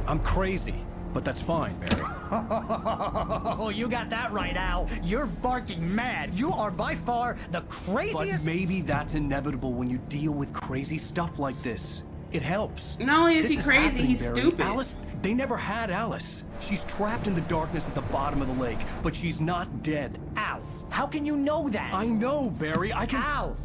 I'm crazy, but that's fine, Barry. Oh, you got that right, Al. You're barking mad. You are by far the craziest. But maybe that's inevitable when you deal with crazy stuff like this. It helps. Not only is This he crazy, happening, he's Barry. stupid. Alice, they never had Alice. She's trapped in the darkness at the bottom of the lake, but she's not dead. Al, how can you know that? I know, Barry. I can... Al,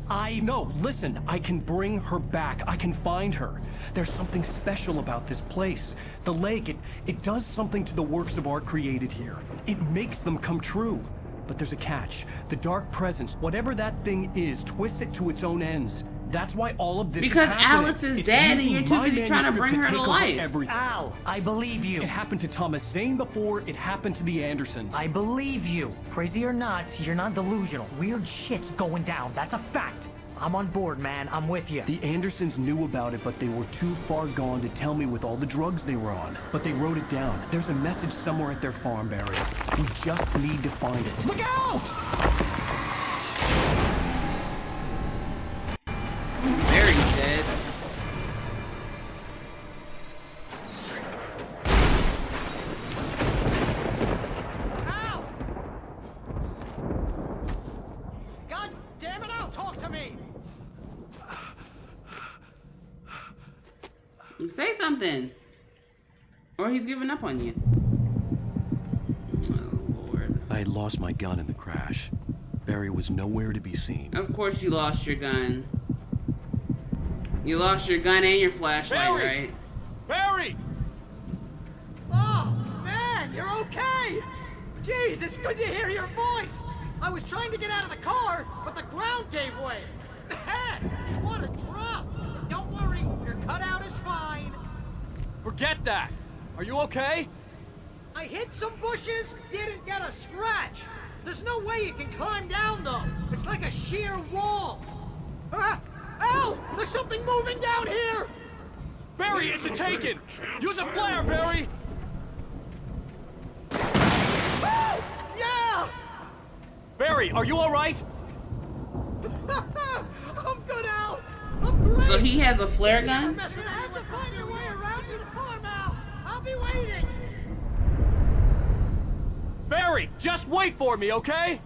No, listen. I can bring her back. I can find her. There's something special about this place. The lake, it does something to the works of art created here. It makes them come true. But there's a catch. The dark presence, whatever that thing is, twists it to its own ends. That's why all of this because is happening. Alice is It's dead and using you're too my busy trying to bring her manuscript to take over life. everything. Al, I believe you. It happened to Thomas Zane before, it happened to the Andersons. I believe you. Crazy or not, you're not delusional. Weird shit's going down. That's a fact. I'm on board, man. I'm with you. The Andersons knew about it, but they were too far gone to tell me with all the drugs they were on. But they wrote it down. There's a message somewhere at their farm, Barry. We just need to find it. Look out! Barry's dead. Al! God damn it, Al! Talk to me! Say something. Or he's giving up on you. Oh, Lord. I had lost my gun in the crash. Barry was nowhere to be seen. Of course you lost your gun. You lost your gun and your flashlight, Barry! right? Barry! Oh, man, you're okay! Jeez, it's good to hear your voice! I was trying to get out of the car, but the ground gave way! Man, what a drop! But don't worry, your cutout is fine. Forget that! Are you okay? I hit some bushes, didn't get a scratch. There's no way you can climb down, though. It's like a sheer wall. Ah! Al! There's something moving down here! Barry, it's a taken! Use a flare, Barry! Oh! Yeah! Barry, are you alright? I'm good, Al! I'm great! So he has a flare gun? You're gonna have to find your way around to the farm, Al! I'll be waiting! Barry, just wait for me, okay?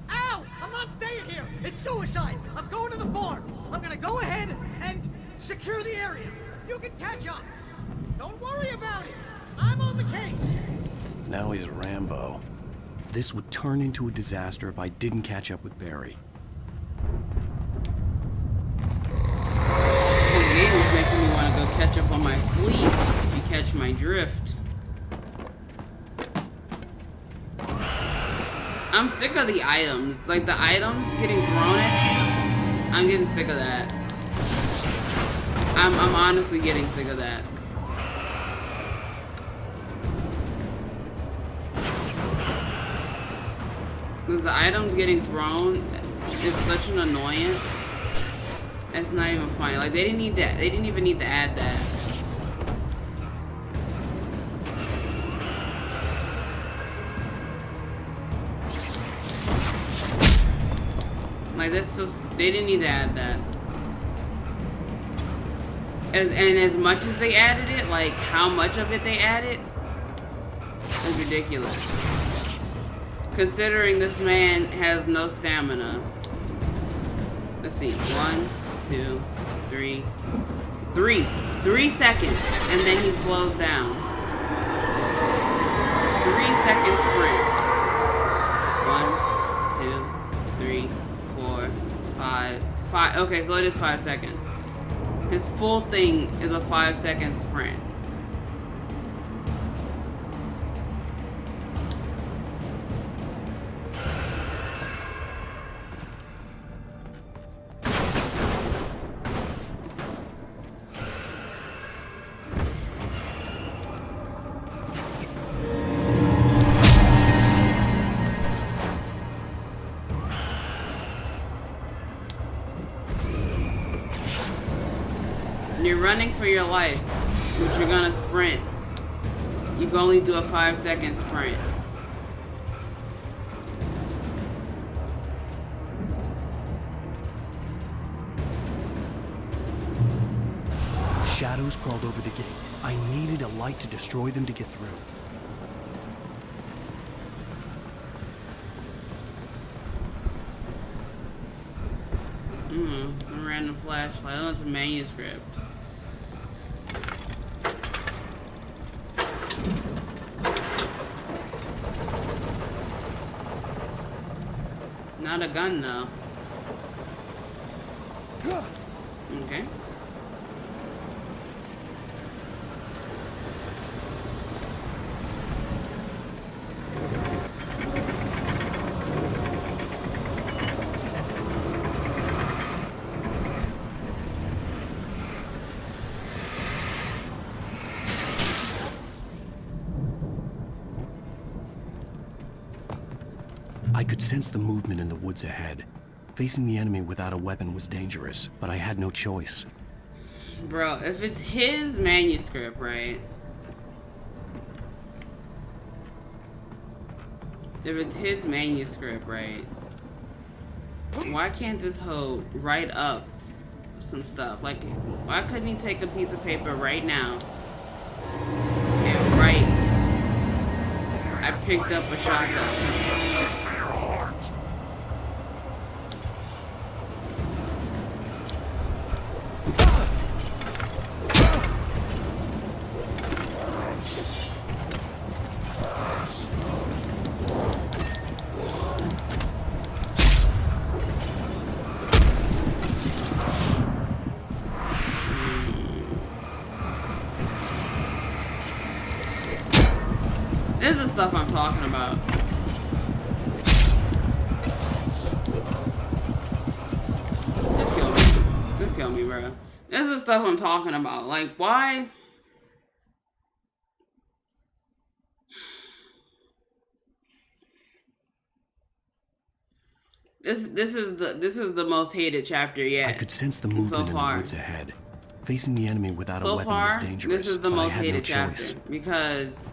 Al! I'm not staying here! It's suicide! I'm going to the farm! I'm gonna go ahead and secure the area! You can catch up! Don't worry about it! I'm on the case! Now he's Rambo. This would turn into a disaster if I didn't catch up with Barry. This game is making me want to go catch up on my sleep, if you catch my drift. I'm sick of the items. Like, the items getting thrown at you. I'm getting sick of that. I'm honestly getting sick of that. Because the items getting thrown is such an annoyance. It's not even funny. Like, they didn't need that. They didn't even need to add that. Like, that's so... They didn't need to add that. And as much as they added it, like, how much of it they added is ridiculous. Considering this man has no stamina. Let's see. 1, 2, 3. 3 seconds. And then he slows down. 3-second sprint. 1, 2, 3, 4, 5. Okay, so it is 5 seconds. His full thing is a 5-second sprint. You're running for your life, but you're gonna sprint. You can only do a 5-second sprint. Shadows crawled over the gate. I needed a light to destroy them to get through. A random flashlight. Oh, it's a manuscript. Not a gun, though. Okay. could sense the movement in the woods ahead. Facing the enemy without a weapon was dangerous, but I had no choice. Bro, if it's his manuscript, right? If it's his manuscript, right? Why can't this hoe write up some stuff? Like, why couldn't he take a piece of paper right now and write, I picked up a shotgun? This is stuff I'm talking about. Just kill me. Just kill me, bro. This is stuff I'm talking about. Like, why? This is the most hated chapter yet. I could sense the movement in the woods ahead. Facing the enemy without a weapon was dangerous. This is the most hated chapter because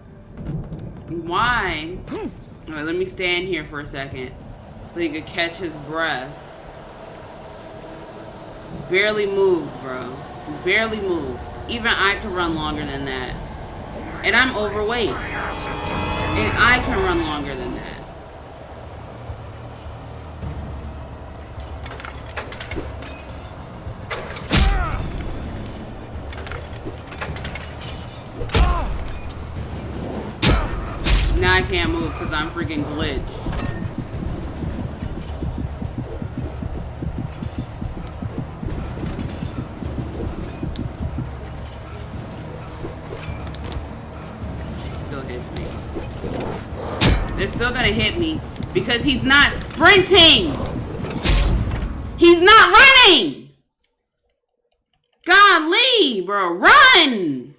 why? All right, let me stand here for a second so he could catch his breath. Barely moved, bro. Barely moved. Even I can run longer than that. And I'm overweight. And I can run longer than that. Now I can't move because I'm freaking glitched. It still hits me. They're still gonna hit me because he's not sprinting. He's not running. Golly, bro, run.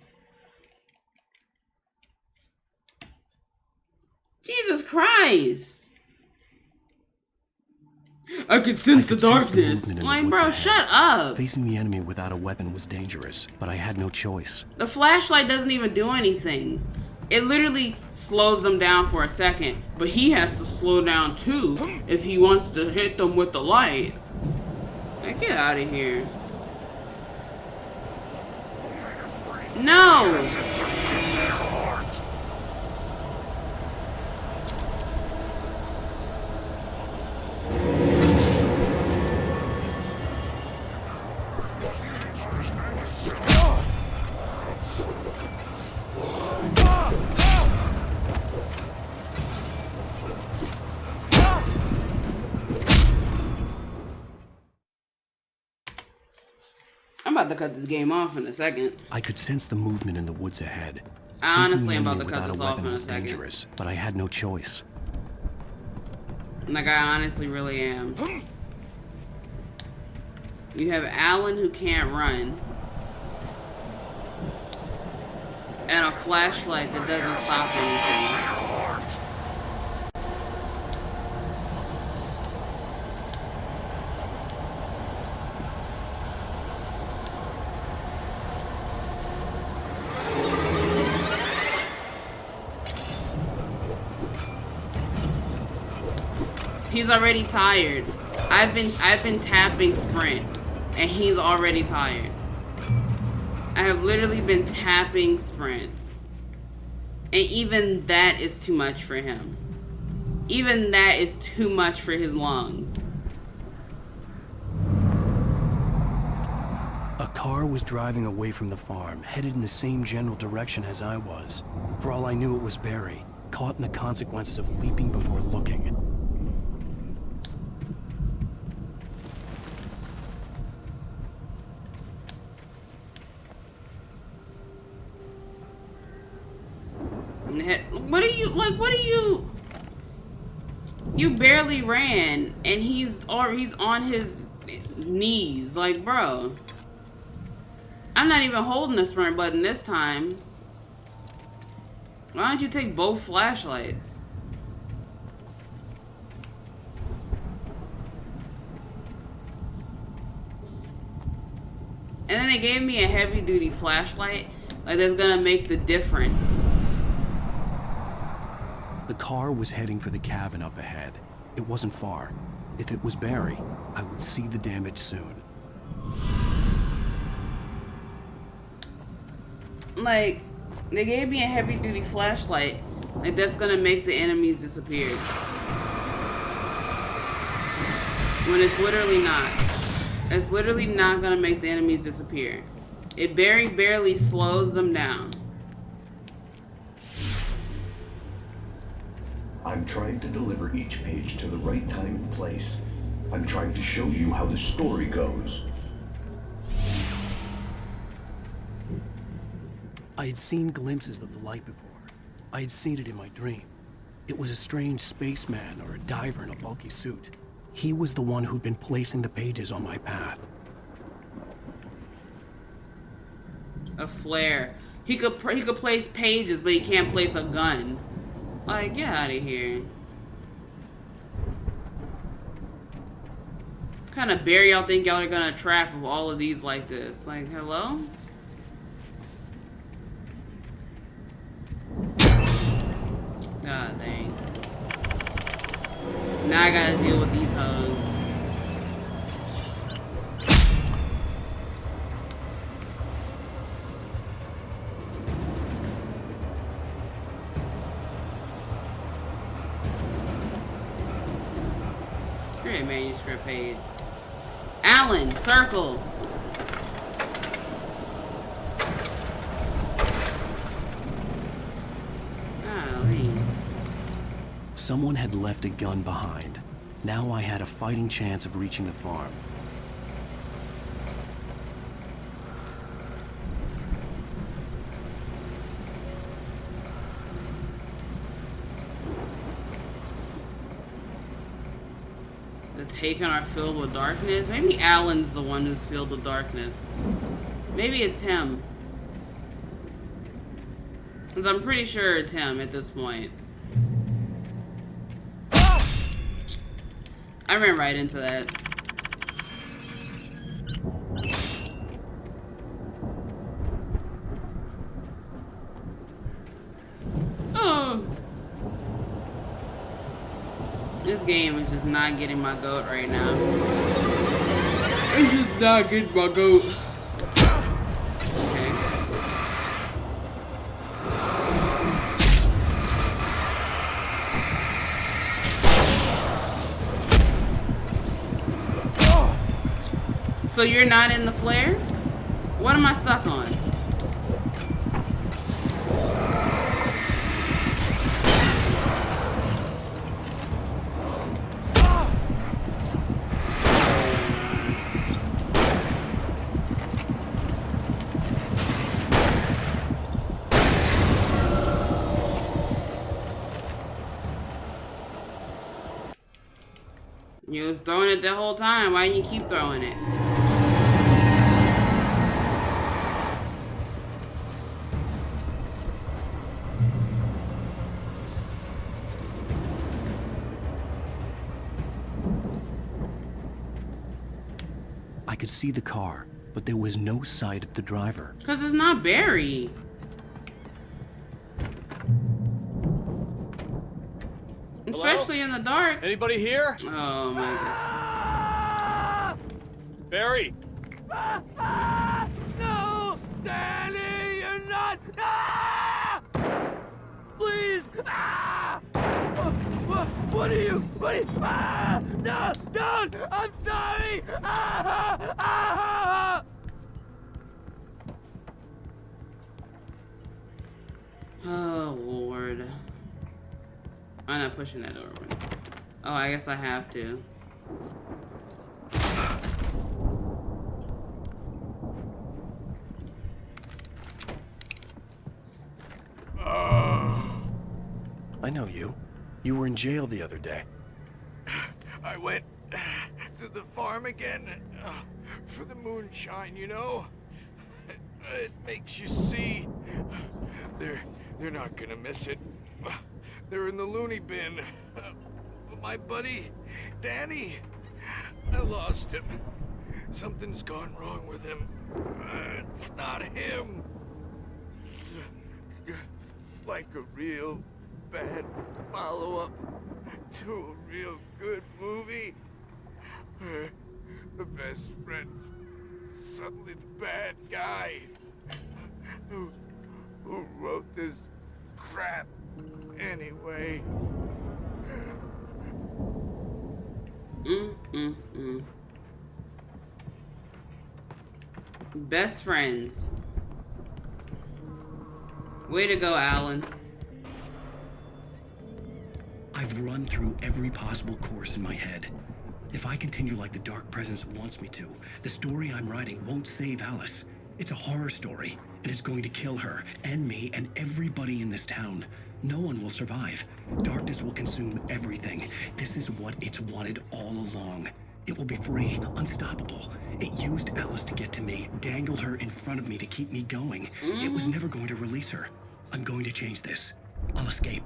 Jesus Christ. I could sense the darkness. Like, bro, shut up. Facing the enemy without a weapon was dangerous, but I had no choice. The flashlight doesn't even do anything. It literally slows them down for a second, but he has to slow down too if he wants to hit them with the light. Like, get out of here. No. I'm about to cut this game off in a second. I could sense the movement in the woods ahead. I honestly am about to cut this off in a second. Dangerous, but I had no choice. Like, I honestly really am. You have Alan who can't run. And a flashlight that doesn't stop anything. He's already tired. I've been tapping sprint and he's already tired. I have literally been tapping sprint. And even that is too much for him. Even that is too much for his lungs. A car was driving away from the farm, headed in the same general direction as I was. For all I knew, it was Barry, caught in the consequences of leaping before looking. What are you? You barely ran, and he's on his knees. Like, bro, I'm not even holding the sprint button this time. Why don't you take both flashlights? And then they gave me a heavy-duty flashlight. Like, that's gonna make the difference. The car was heading for the cabin up ahead. It wasn't far. If it was Barry, I would see the damage soon. Like, they gave me a heavy-duty flashlight. Like, that's gonna make the enemies disappear. When it's literally not. It's literally not gonna make the enemies disappear. It very barely slows them down. I'm trying to deliver each page to the right time and place. I'm trying to show you how the story goes. I had seen glimpses of the light before. I had seen it in my dream. It was a strange spaceman or a diver in a bulky suit. He was the one who'd been placing the pages on my path. A flare. He could place pages, but he can't place a gun. Like, get out of here. What kind of bear y'all think y'all are gonna trap with all of these like this? Like, hello? God dang. Now I gotta deal with these hoes. Great manuscript page. Alan, circle. Golly. Someone had left a gun behind. Now I had a fighting chance of reaching the farm. Taken are filled with darkness. Maybe Alan's the one who's filled with darkness. Maybe it's him. Because I'm pretty sure it's him at this point. I ran right into that. Oh. This game is just not getting my goat right now. It's just not getting my goat. Okay. So you're not in the flare? What am I stuck on? You was throwing it the whole time. Why didn't you keep throwing it? I could see the car, but there was no sight of the driver. Because it's not Barry. Especially in the dark. Anybody here? Oh my god. Barry! No! Danny, you're not! Ah! Please! Ah! What are you? Ah! No! Don't! I'm sorry! Ah! Ah! Oh Lord. I'm not pushing that over. Oh, I guess I have to. I know you. You were in jail the other day. I went to the farm again for the moonshine, you know? It makes you see. They're not gonna miss it. They're in the loony bin. But my buddy, Danny, I lost him. Something's gone wrong with him. It's not him. Like a real bad follow-up to a real good movie. The best friend's suddenly the bad guy. Who wrote this crap anyway? Best friends. Way to go, Alan. I've run through every possible course in my head. If I continue like the Dark Presence wants me to, the story I'm writing won't save Alice. It's a horror story, and it's going to kill her, and me, and everybody in this town. No one will survive. Darkness will consume everything. This is what it's wanted all along. It will be free, unstoppable. It used Alice to get to me, dangled her in front of me to keep me going. It was never going to release her. I'm going to change this. I'll escape.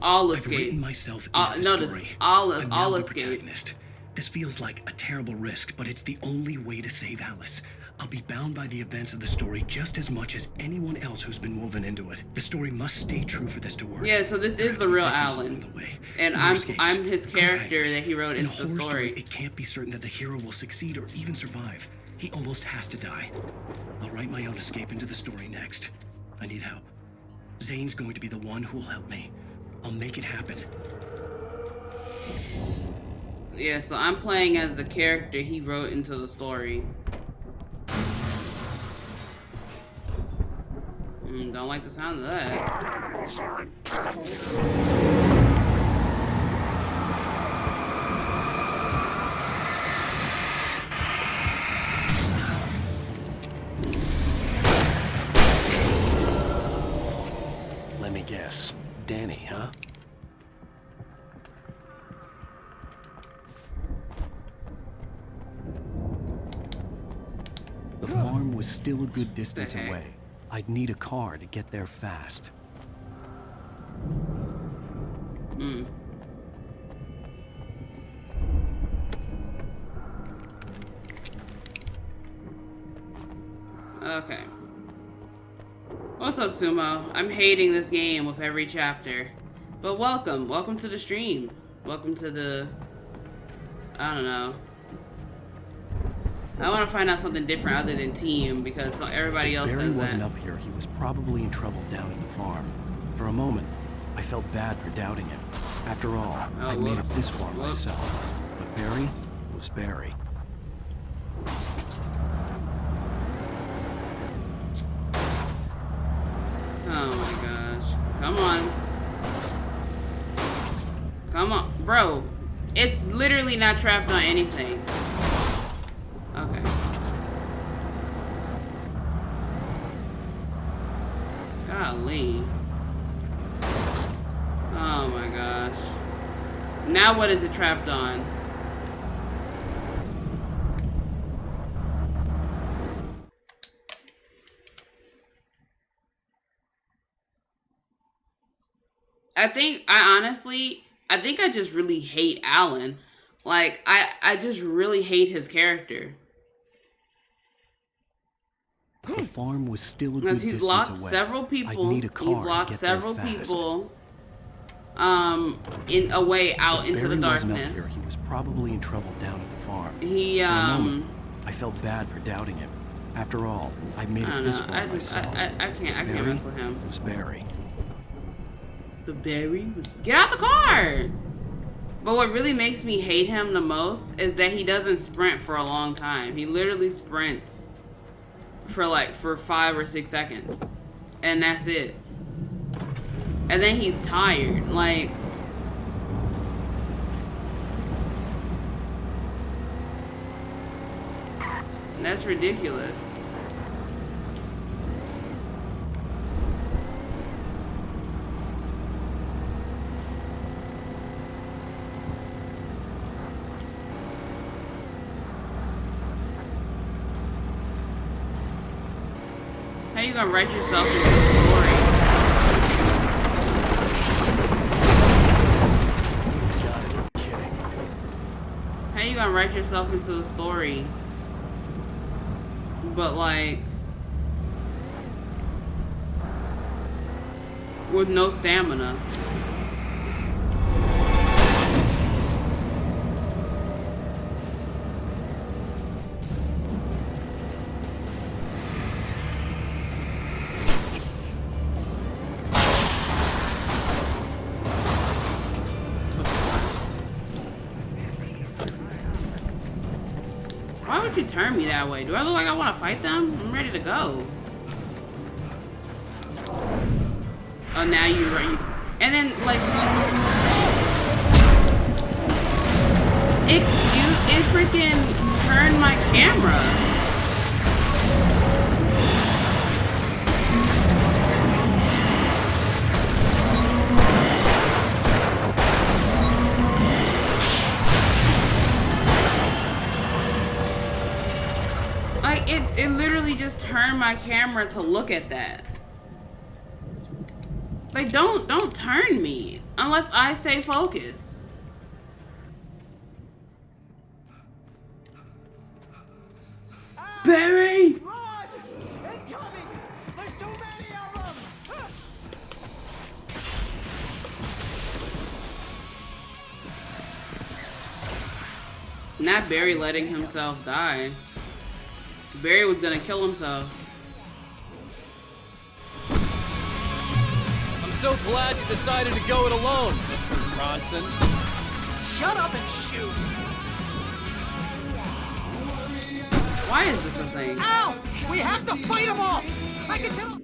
I'll I've escape. written myself into the Notice, story. I'll I'm now the escape. protagonist. This feels like a terrible risk, but it's the only way to save Alice. I'll be bound by the events of the story just as much as anyone else who's been woven into it. The story must stay true for this to work. Yeah, so this is the real Alan, and I'm his character that he wrote In a into the horror story. It can't be certain that the hero will succeed or even survive. He almost has to die. I'll write my own escape into the story next. I need help. Zane's going to be the one who'll help me. I'll make it happen. Yeah, so I'm playing as the character he wrote into the story. Don't like the sound of that. Animals aren't pets. Let me guess. Danny, huh? The farm was still a good distance away. I'd need a car to get there fast. Okay. What's up, Sumo? I'm hating this game with every chapter. But welcome. Welcome to the stream. Welcome to the... I don't know. I want to find out something different other than team, because everybody else Barry says wasn't that. up here. He was probably in trouble down at the farm. For a moment, I felt bad for doubting him. After all, I'd made it this far myself. But Barry was Barry. Oh my gosh. Come on. Come on. Bro, it's literally not trapped on anything. Okay. Golly. Oh my gosh. Now what is it trapped on? I think I just really hate Alan. Like, I just really hate his character. The farm was still a good Because distance he's locked away. several people. I'd need a car He's to locked get several there fast. people in a way out If into Barry the wasn't up darkness. here, he was probably in trouble down at the farm. He For a moment, I felt bad for doubting him. After all, I made I it don't this know. far myself. I can't Barry mess with him. was Barry. The Barry was... Get out the car! But what really makes me hate him the most is that he doesn't sprint for a long time. He literally sprints for 5 or 6 seconds. And that's it. And then he's tired. Like... That's ridiculous. How you gonna write yourself into the story? How you gonna write yourself into a story? But like with no stamina. Why would you turn me that way? Do I look like I want to fight them? I'm ready to go. Oh, now you're right. And then, like, it freaking turned my camera. Like, it literally just turned my camera to look at that. Like, don't turn me unless I stay focused. Barry! Run! Incoming! There's too many of them! Not Barry letting himself die. Barry was gonna kill himself. I'm so glad you decided to go it alone, Mr. Bronson. Shut up and shoot! Why is this a thing? Ow! We have to fight them all! I can tell.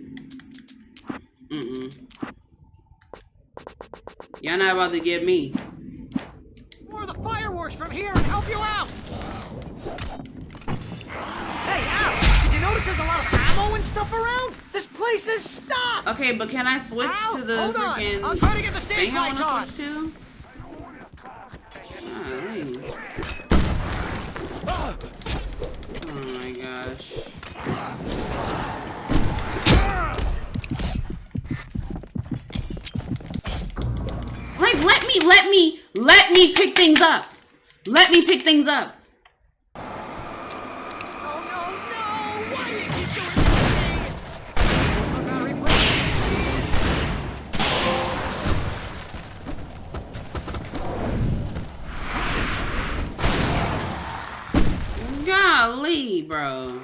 Y'all not about to get me. More of the fireworks from here and help you out! Hey, Al! Did you notice there's a lot of ammo and stuff around? This place is stopped! Okay, but can I switch Al, to the hold on. freaking I'm trying to get the stage thing I lights wanna on. switch to? Golly. Oh my gosh. Like, let me pick things up. Let me pick things up. Golly, bro.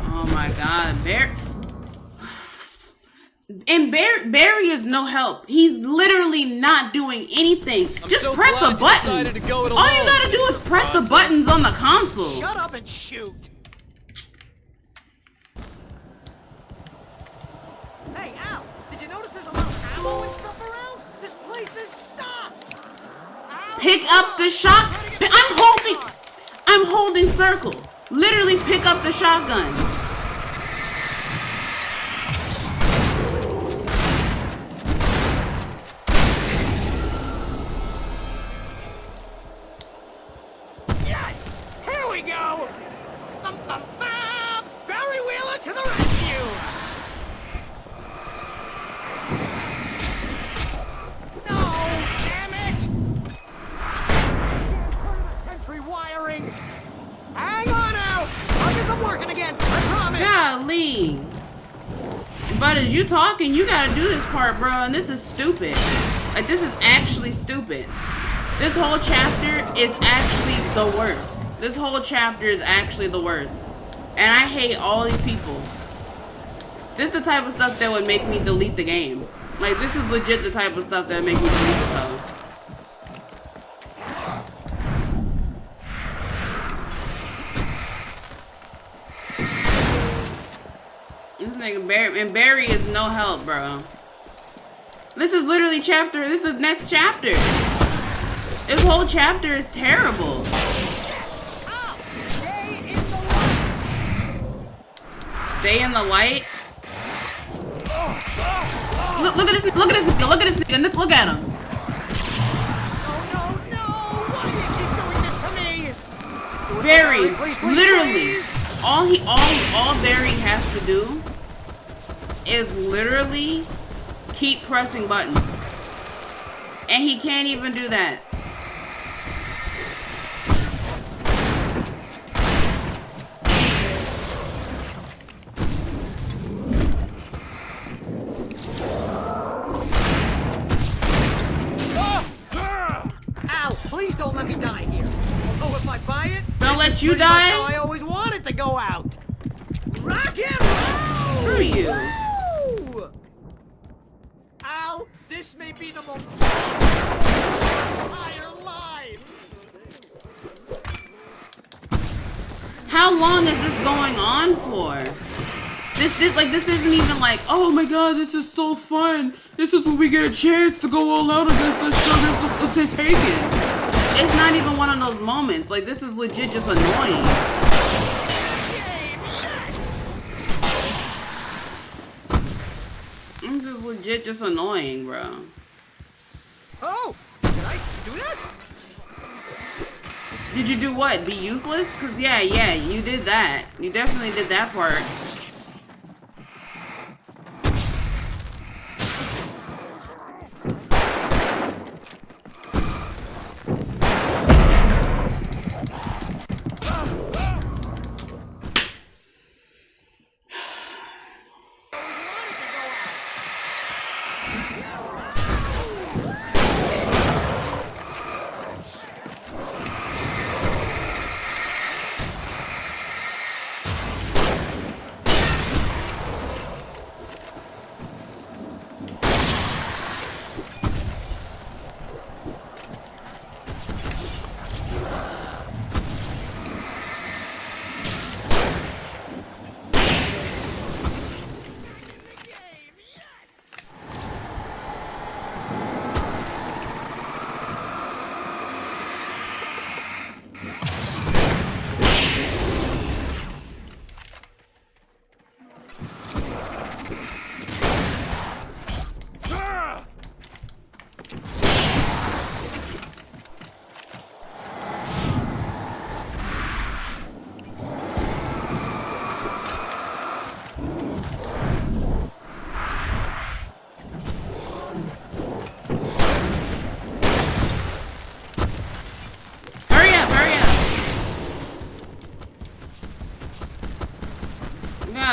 Oh my God, Barry is no help. He's literally not doing anything. Just so press a glad you button. decided to go it All you alone, gotta do is press the buttons on the console. Shut up and shoot! Hey, Al! Did you notice there's a lot of ammo and stuff around? This place is stopped! Al, Pick up the shot. I'm holding circle. Literally pick up the shotgun. Yes! Here we go! Barry Wheeler to the rescue! No! Damn it! Sentry wiring! Hang on out! I'll get them working again, I promise! Golly. But as you talking, you gotta do this part, bro, and this is stupid. Like, this is actually stupid. This whole chapter is actually the worst. This whole chapter is actually the worst. And I hate all these people. This is the type of stuff that would make me delete the game. Like, this is legit the type of stuff that would make me delete the game. This nigga Barry is no help, bro. This is literally this is next chapter. This whole chapter is terrible. Stay in the light. Look at this nigga, look at this nigga, look at him. Barry, Please, please, literally, please. all Barry has to do is literally keep pressing buttons, and he can't even do that. Al, please don't let me die here. Although if I buy it, Don't this let is you pretty much die? how I always wanted to go out. Rock and roll! Screw you. Woo! Al, this may be the most entire life. How long is this going on for? This isn't even like, oh my god, this is so fun. This is when we get a chance to go all out against this show that's taken. It's not even one of those moments. Like, this is legit just annoying. This is legit just annoying, bro. Oh, did I do that? Did you do what? Be useless? Cause yeah, you did that. You definitely did that part.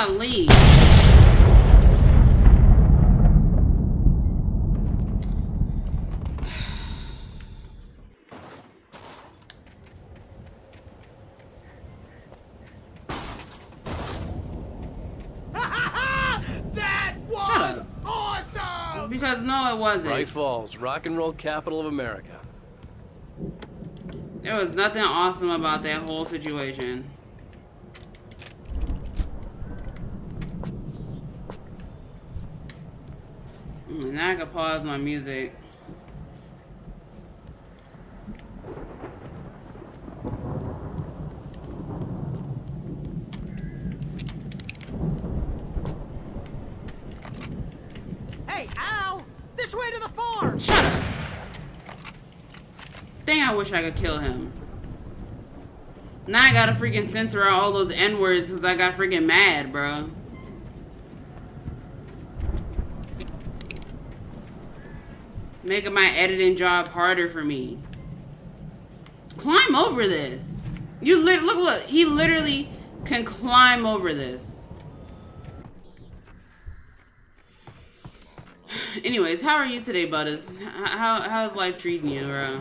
Golly. That was awesome! Because no, it wasn't. Bright Falls, rock and roll capital of America. There was nothing awesome about that whole situation. Now I can pause my music. Hey, Al! This way to the farm! Shut up! Dang, I wish I could kill him. Now I gotta freaking censor out all those N-words because I got freaking mad, bro. Making my editing job harder for me. Climb over this. Look, he literally can climb over this. Anyways, how are you today, Butters? How's life treating you, bro?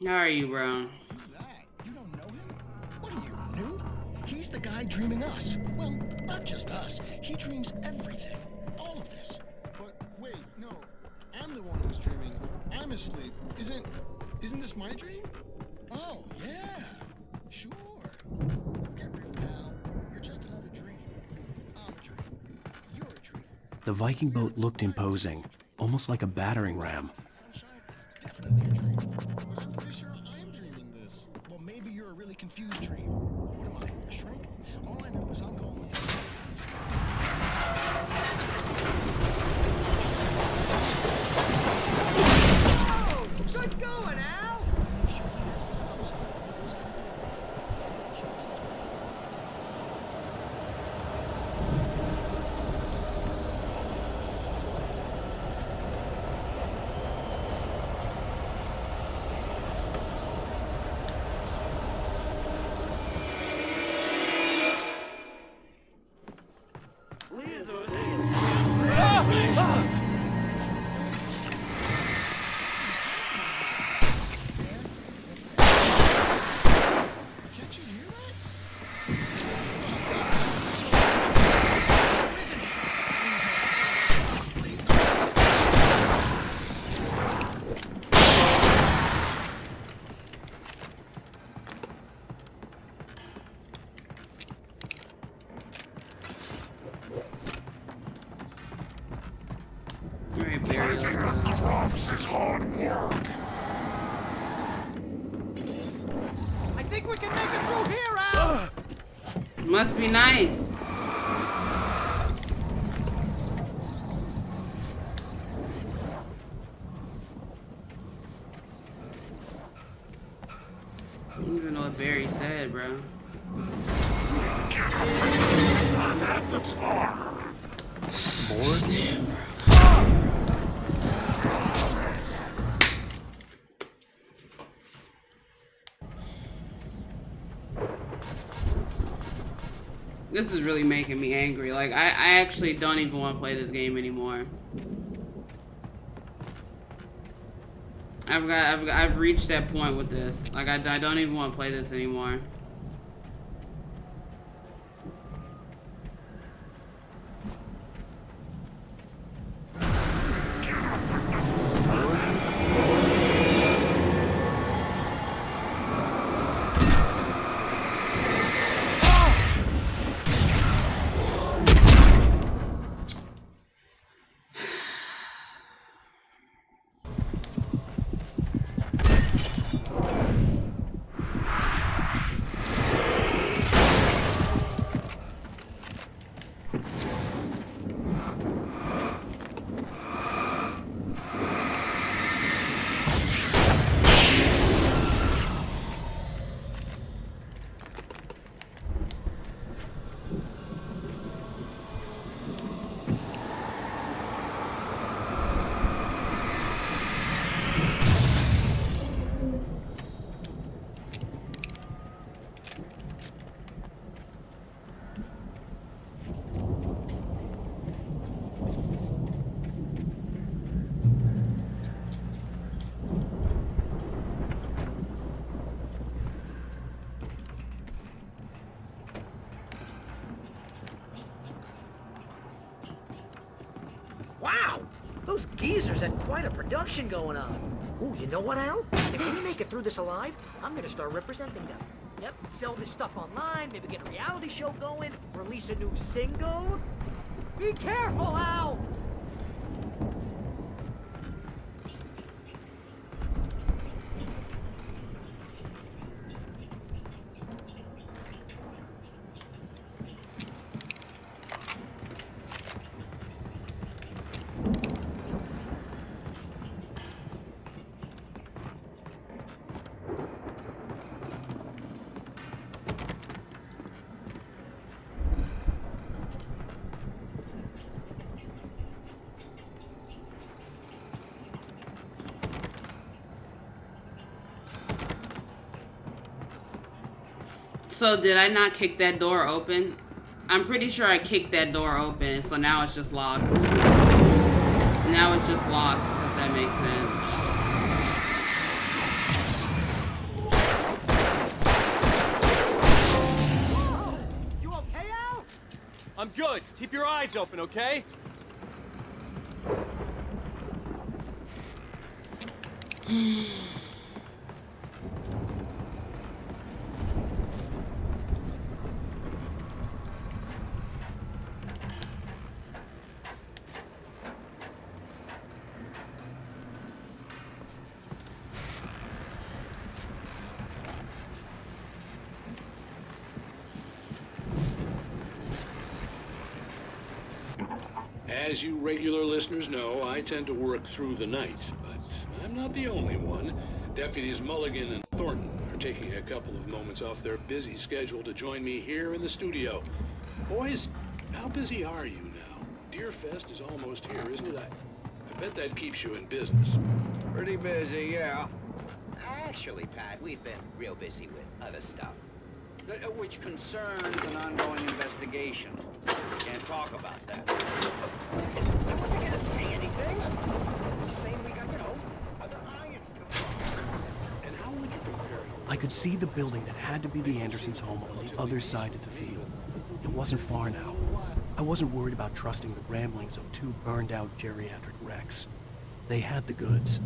How are you, bro? Who's that? You don't know him? What are you, new? He's the guy dreaming us. Well, not just us. He dreams everything. All of this. But wait, no. I'm the one who's dreaming. I'm asleep. Isn't this my dream? Oh, yeah. Sure. Get real, pal. You're just another dream. I'm a dream. You're a dream. The Viking boat looked imposing, almost like a battering ram. Sunshine is definitely a dream. But I'm pretty sure I'm dreaming this. Well, maybe you're a really confused dream. What am I, a shrink? All I know is I'm going with the Good going, Al! hard work. I think we can make it through here, Al! Must be nice. I don't even know what Barry said, bro. Sun at the floor. More of you? This is really making me angry. Like, I actually don't even want to play this game anymore. I've reached that point with this. Like, I don't even want to play this anymore. Wow! Those geezers had quite a production going on. Ooh, you know what, Al? If we make it through this alive, I'm gonna start representing them. Yep, sell this stuff online, maybe get a reality show going, release a new single. Be careful, Al! So did I not kick that door open? I'm pretty sure I kicked that door open, so now it's just locked. Now it's just locked, if that makes sense. You okay, Al? I'm good. Keep your eyes open, okay? As you regular listeners know, I tend to work through the night, but I'm not the only one. Deputies Mulligan and Thornton are taking a couple of moments off their busy schedule to join me here in the studio. Boys, how busy are you now? Deerfest is almost here, isn't it? I bet that keeps you in business. Pretty busy, yeah. Actually, Pat, we've been real busy with other stuff, which concerns an ongoing investigation. Can't talk about that. I wasn't gonna say anything. Just saying we got, other irons to cross. And how would you compare? I could see the building that had to be the Andersons' home on the other side of the field. It wasn't far now. I wasn't worried about trusting the ramblings of two burned-out geriatric wrecks. They had the goods.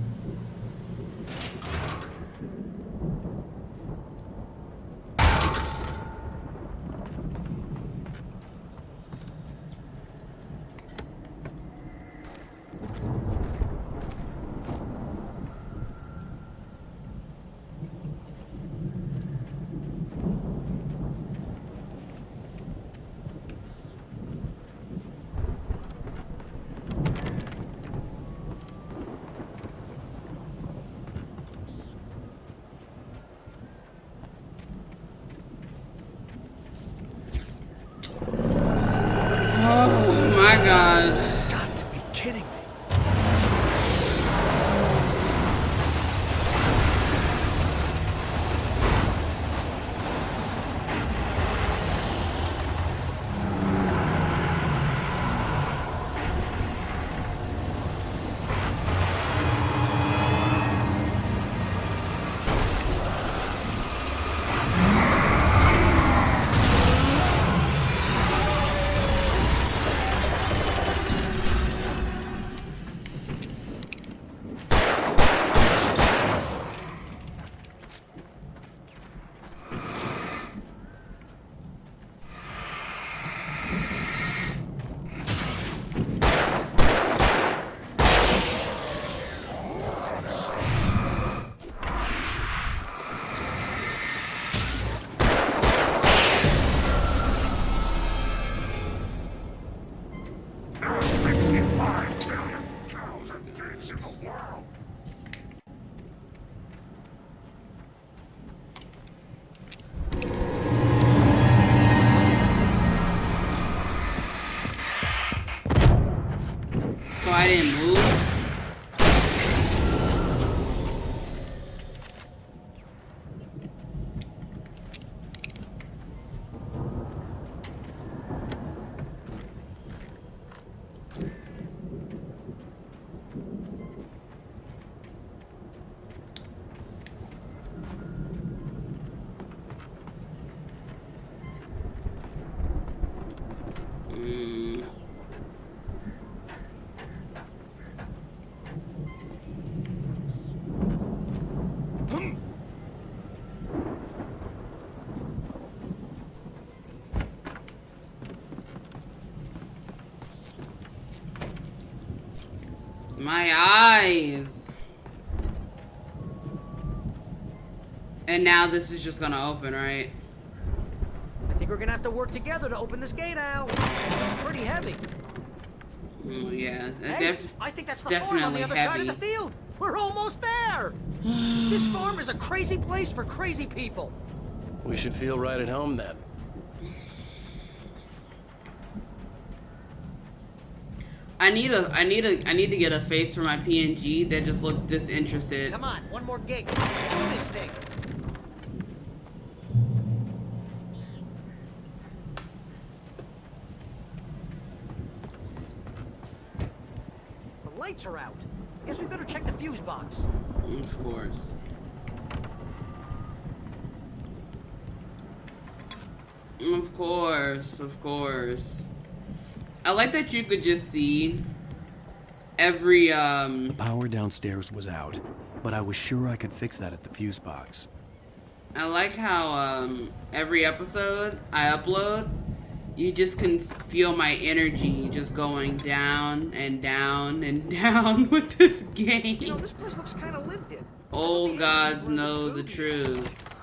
My eyes. And now this is just gonna open, right? I think we're gonna have to work together to open this gate, Al. It's pretty heavy. Oh, yeah. Hey, I think that's the farm on the other side of the field. We're almost there. This farm is a crazy place for crazy people. We should feel right at home then. I need to get a face for my PNG that just looks disinterested. Come on, one more gate. Do this thing. The lights are out. Guess we better check the fuse box. Of course. Of course, of course. I like that you could just see every The power downstairs was out, but I was sure I could fix that at the fuse box. I like how every episode I upload, you just can feel my energy just going down and down and down with this game. You know, this place looks kind of lived in. Old gods know the truth.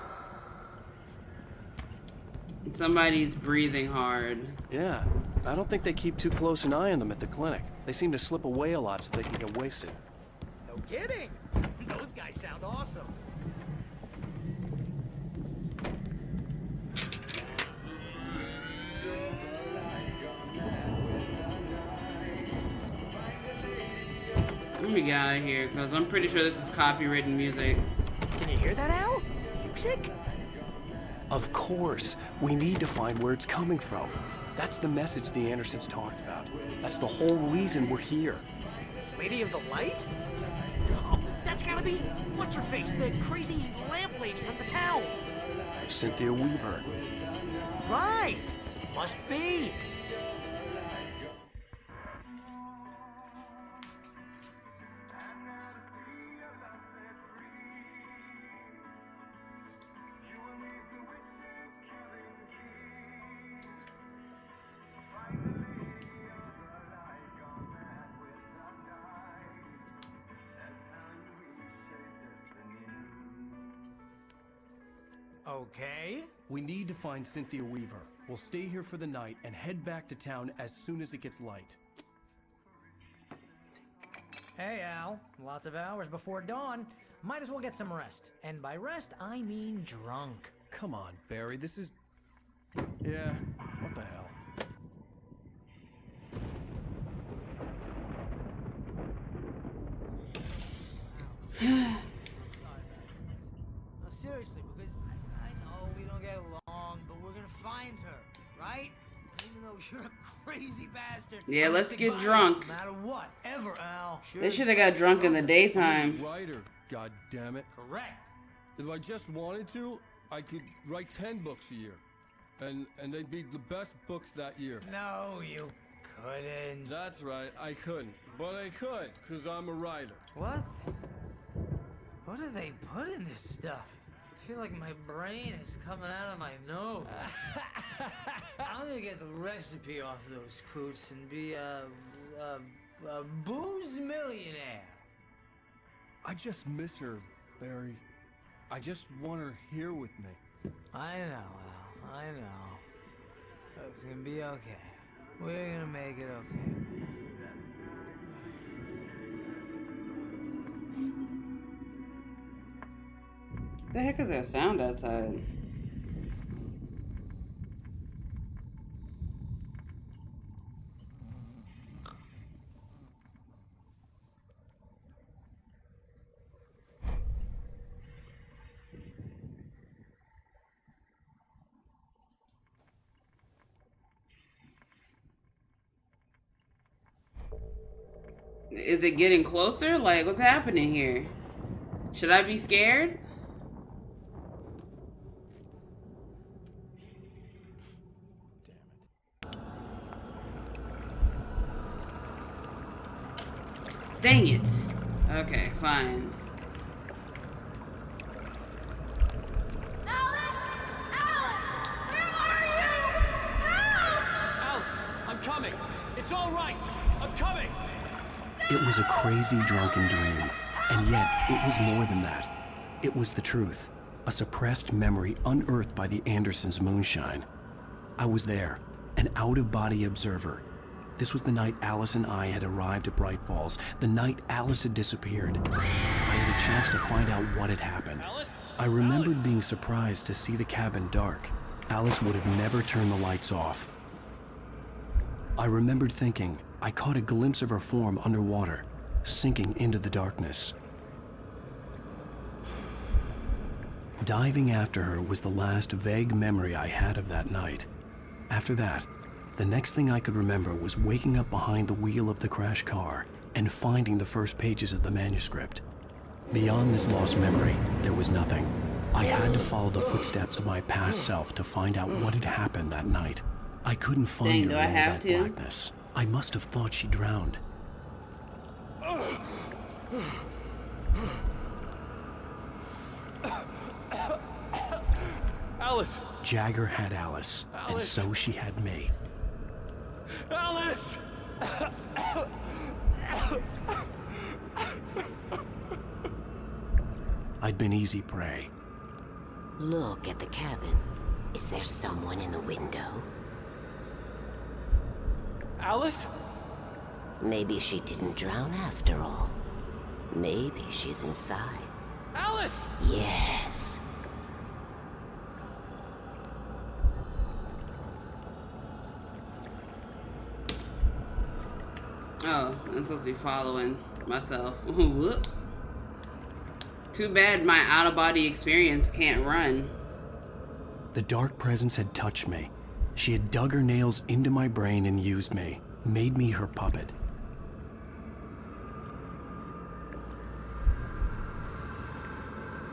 Somebody's breathing hard. Yeah, I don't think they keep too close an eye on them at the clinic. They seem to slip away a lot so they can get wasted. No kidding. Those guys sound awesome. Let me get out of here, because I'm pretty sure this is copywritten music. Can you hear that, Al? Music? Of course. We need to find where it's coming from. That's the message the Andersons talked about. That's the whole reason we're here. Lady of the Light? Oh, that's gotta be... What's-her-face? The crazy lamp lady from the town. Cynthia Weaver. Right. Must be. Okay. We need to find Cynthia Weaver. We'll stay here for the night and head back to town as soon as it gets light. Hey, Al. Lots of hours before dawn. Might as well get some rest. And by rest, I mean drunk. Come on, Barry, this is... Yeah, what the hell? No, seriously, because I know we don't get along, but we're gonna find her, right? Even though you're a crazy bastard. Yeah, let's get drunk. No matter what, ever, Al. They should have got drunk in the daytime. Writer, God damn it. Correct. If I just wanted to, I could write 10 books a year. And they'd be the best books that year. No, you couldn't. That's right, I couldn't. But I could, because I'm a writer. What? What do they put in this stuff? I feel like my brain is coming out of my nose. I'm gonna get the recipe off those coots and be a booze millionaire. I just miss her, Barry. I just want her here with me. I know, Al. I know. It's gonna be okay. We're gonna make it okay. The heck is that sound outside? Is it getting closer? Like, what's happening here? Should I be scared? Dang it. Okay, fine. Alice, I'm coming. It's all right. I'm coming. No! It was a crazy drunken dream, and yet it was more than that. It was the truth, a suppressed memory unearthed by the Andersons' moonshine. I was there, an out-of-body observer. This was the night Alice and I had arrived at Bright Falls, the night Alice had disappeared. I had a chance to find out what had happened. I remembered being surprised to see the cabin dark. Alice would have never turned the lights off. I remembered thinking I caught a glimpse of her form underwater, sinking into the darkness. Diving after her was the last vague memory I had of that night. After that, the next thing I could remember was waking up behind the wheel of the crashed car and finding the first pages of the manuscript. Beyond this lost memory, there was nothing. I had to follow the footsteps of my past self to find out what had happened that night. I couldn't find her in all that blackness. I must have thought she drowned. Alice! Jagger had Alice, and so she had me. Alice! I'd been easy prey. Look at the cabin. Is there someone in the window? Alice? Maybe she didn't drown after all. Maybe she's inside. Alice! Yes. Oh, I'm supposed to be following myself. Whoops. Too bad my out-of-body experience can't run. The dark presence had touched me. She had dug her nails into my brain and used me, made me her puppet.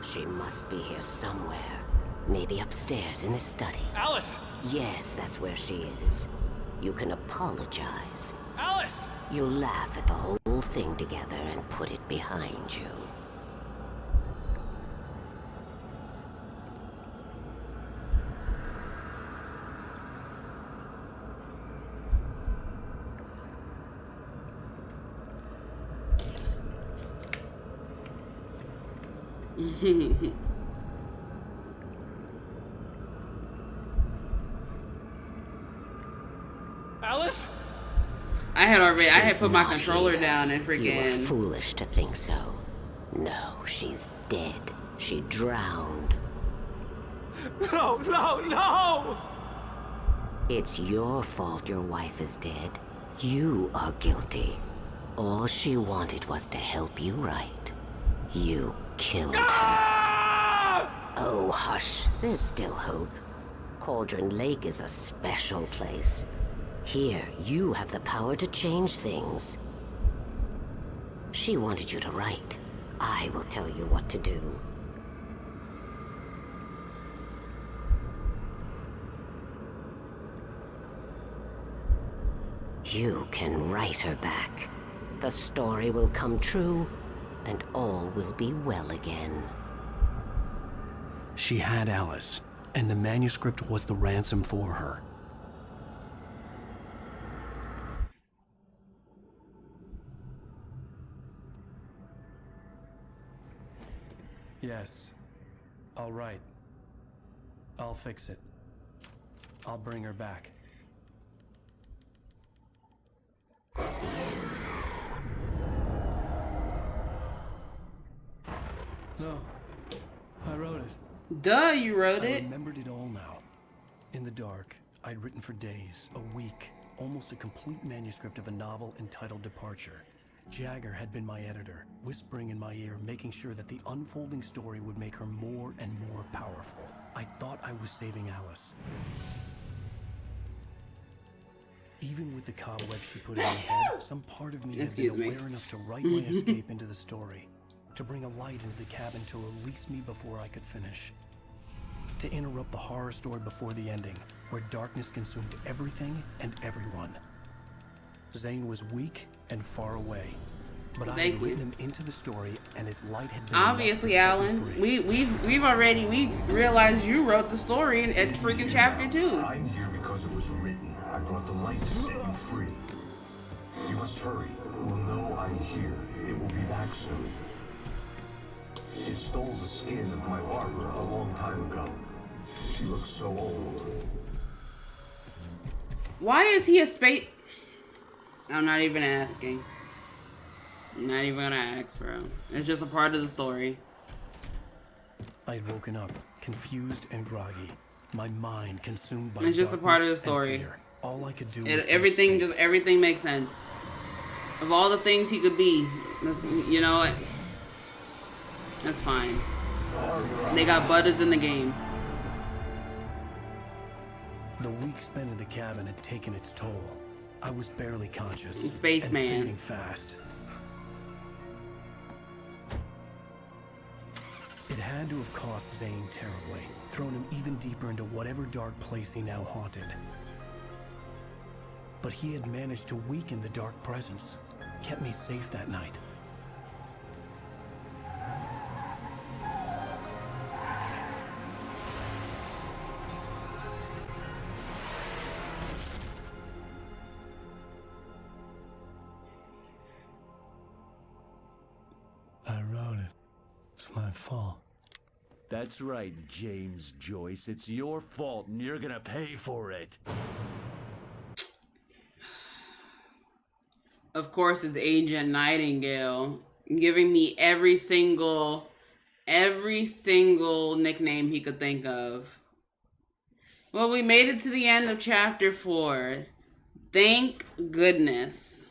She must be here somewhere. Maybe upstairs in the study. Alice! Yes, that's where she is. You can apologize. Alice! You'll laugh at the whole thing together and put it behind you. Alice? I had put my controller down and freaking... You were foolish to think so. No, she's dead. She drowned. No, no, no! It's your fault your wife is dead. You are guilty. All she wanted was to help you right. You killed her. Oh, hush. There's still hope. Cauldron Lake is a special place. Here, you have the power to change things. She wanted you to write. I will tell you what to do. You can write her back. The story will come true, and all will be well again. She had Alice, and the manuscript was the ransom for her. Yes. All right. I'll fix it. I'll bring her back. No. I wrote it. Duh, you wrote it. I remembered it all now. In the dark, I'd written for days, a week, almost a complete manuscript of a novel entitled Departure. Jagger had been my editor, whispering in my ear, making sure that the unfolding story would make her more and more powerful. I thought I was saving Alice. Even with the cobwebs she put in my head, some part of me had been aware enough to write my escape into the story, to bring a light into the cabin to release me before I could finish. To interrupt the horror story before the ending, where darkness consumed everything and everyone. Zane was weak and far away, but I had written him into the story, and his light had been obviously, Alan. We realized you wrote the story at freaking chapter 2. I'm here because it was written. I brought the light to set you free. You must hurry. It will know I'm here. It will be back soon. It stole the skin of my Barbara a long time ago. She looks so old. Why is he a space? I'm not even asking. I'm not even gonna ask, bro. It's just a part of the story. I had woken up, confused and groggy. My mind consumed by It's just a part of the darkness and story. fear. All I could do was Everything makes sense. Of all the things he could be, you know what? That's fine. They got butters in the game. The week spent in the cabin had taken its toll. I was barely conscious. Spaceman. And fading fast. It had to have cost Zane terribly, thrown him even deeper into whatever dark place he now haunted. But he had managed to weaken the dark presence, kept me safe that night. I wrote it. It's my fault. That's right, James Joyce. It's your fault, and you're gonna pay for it. Of course, it's Agent Nightingale giving me every single nickname he could think of. Well, we made it to the end of chapter 4. Thank goodness.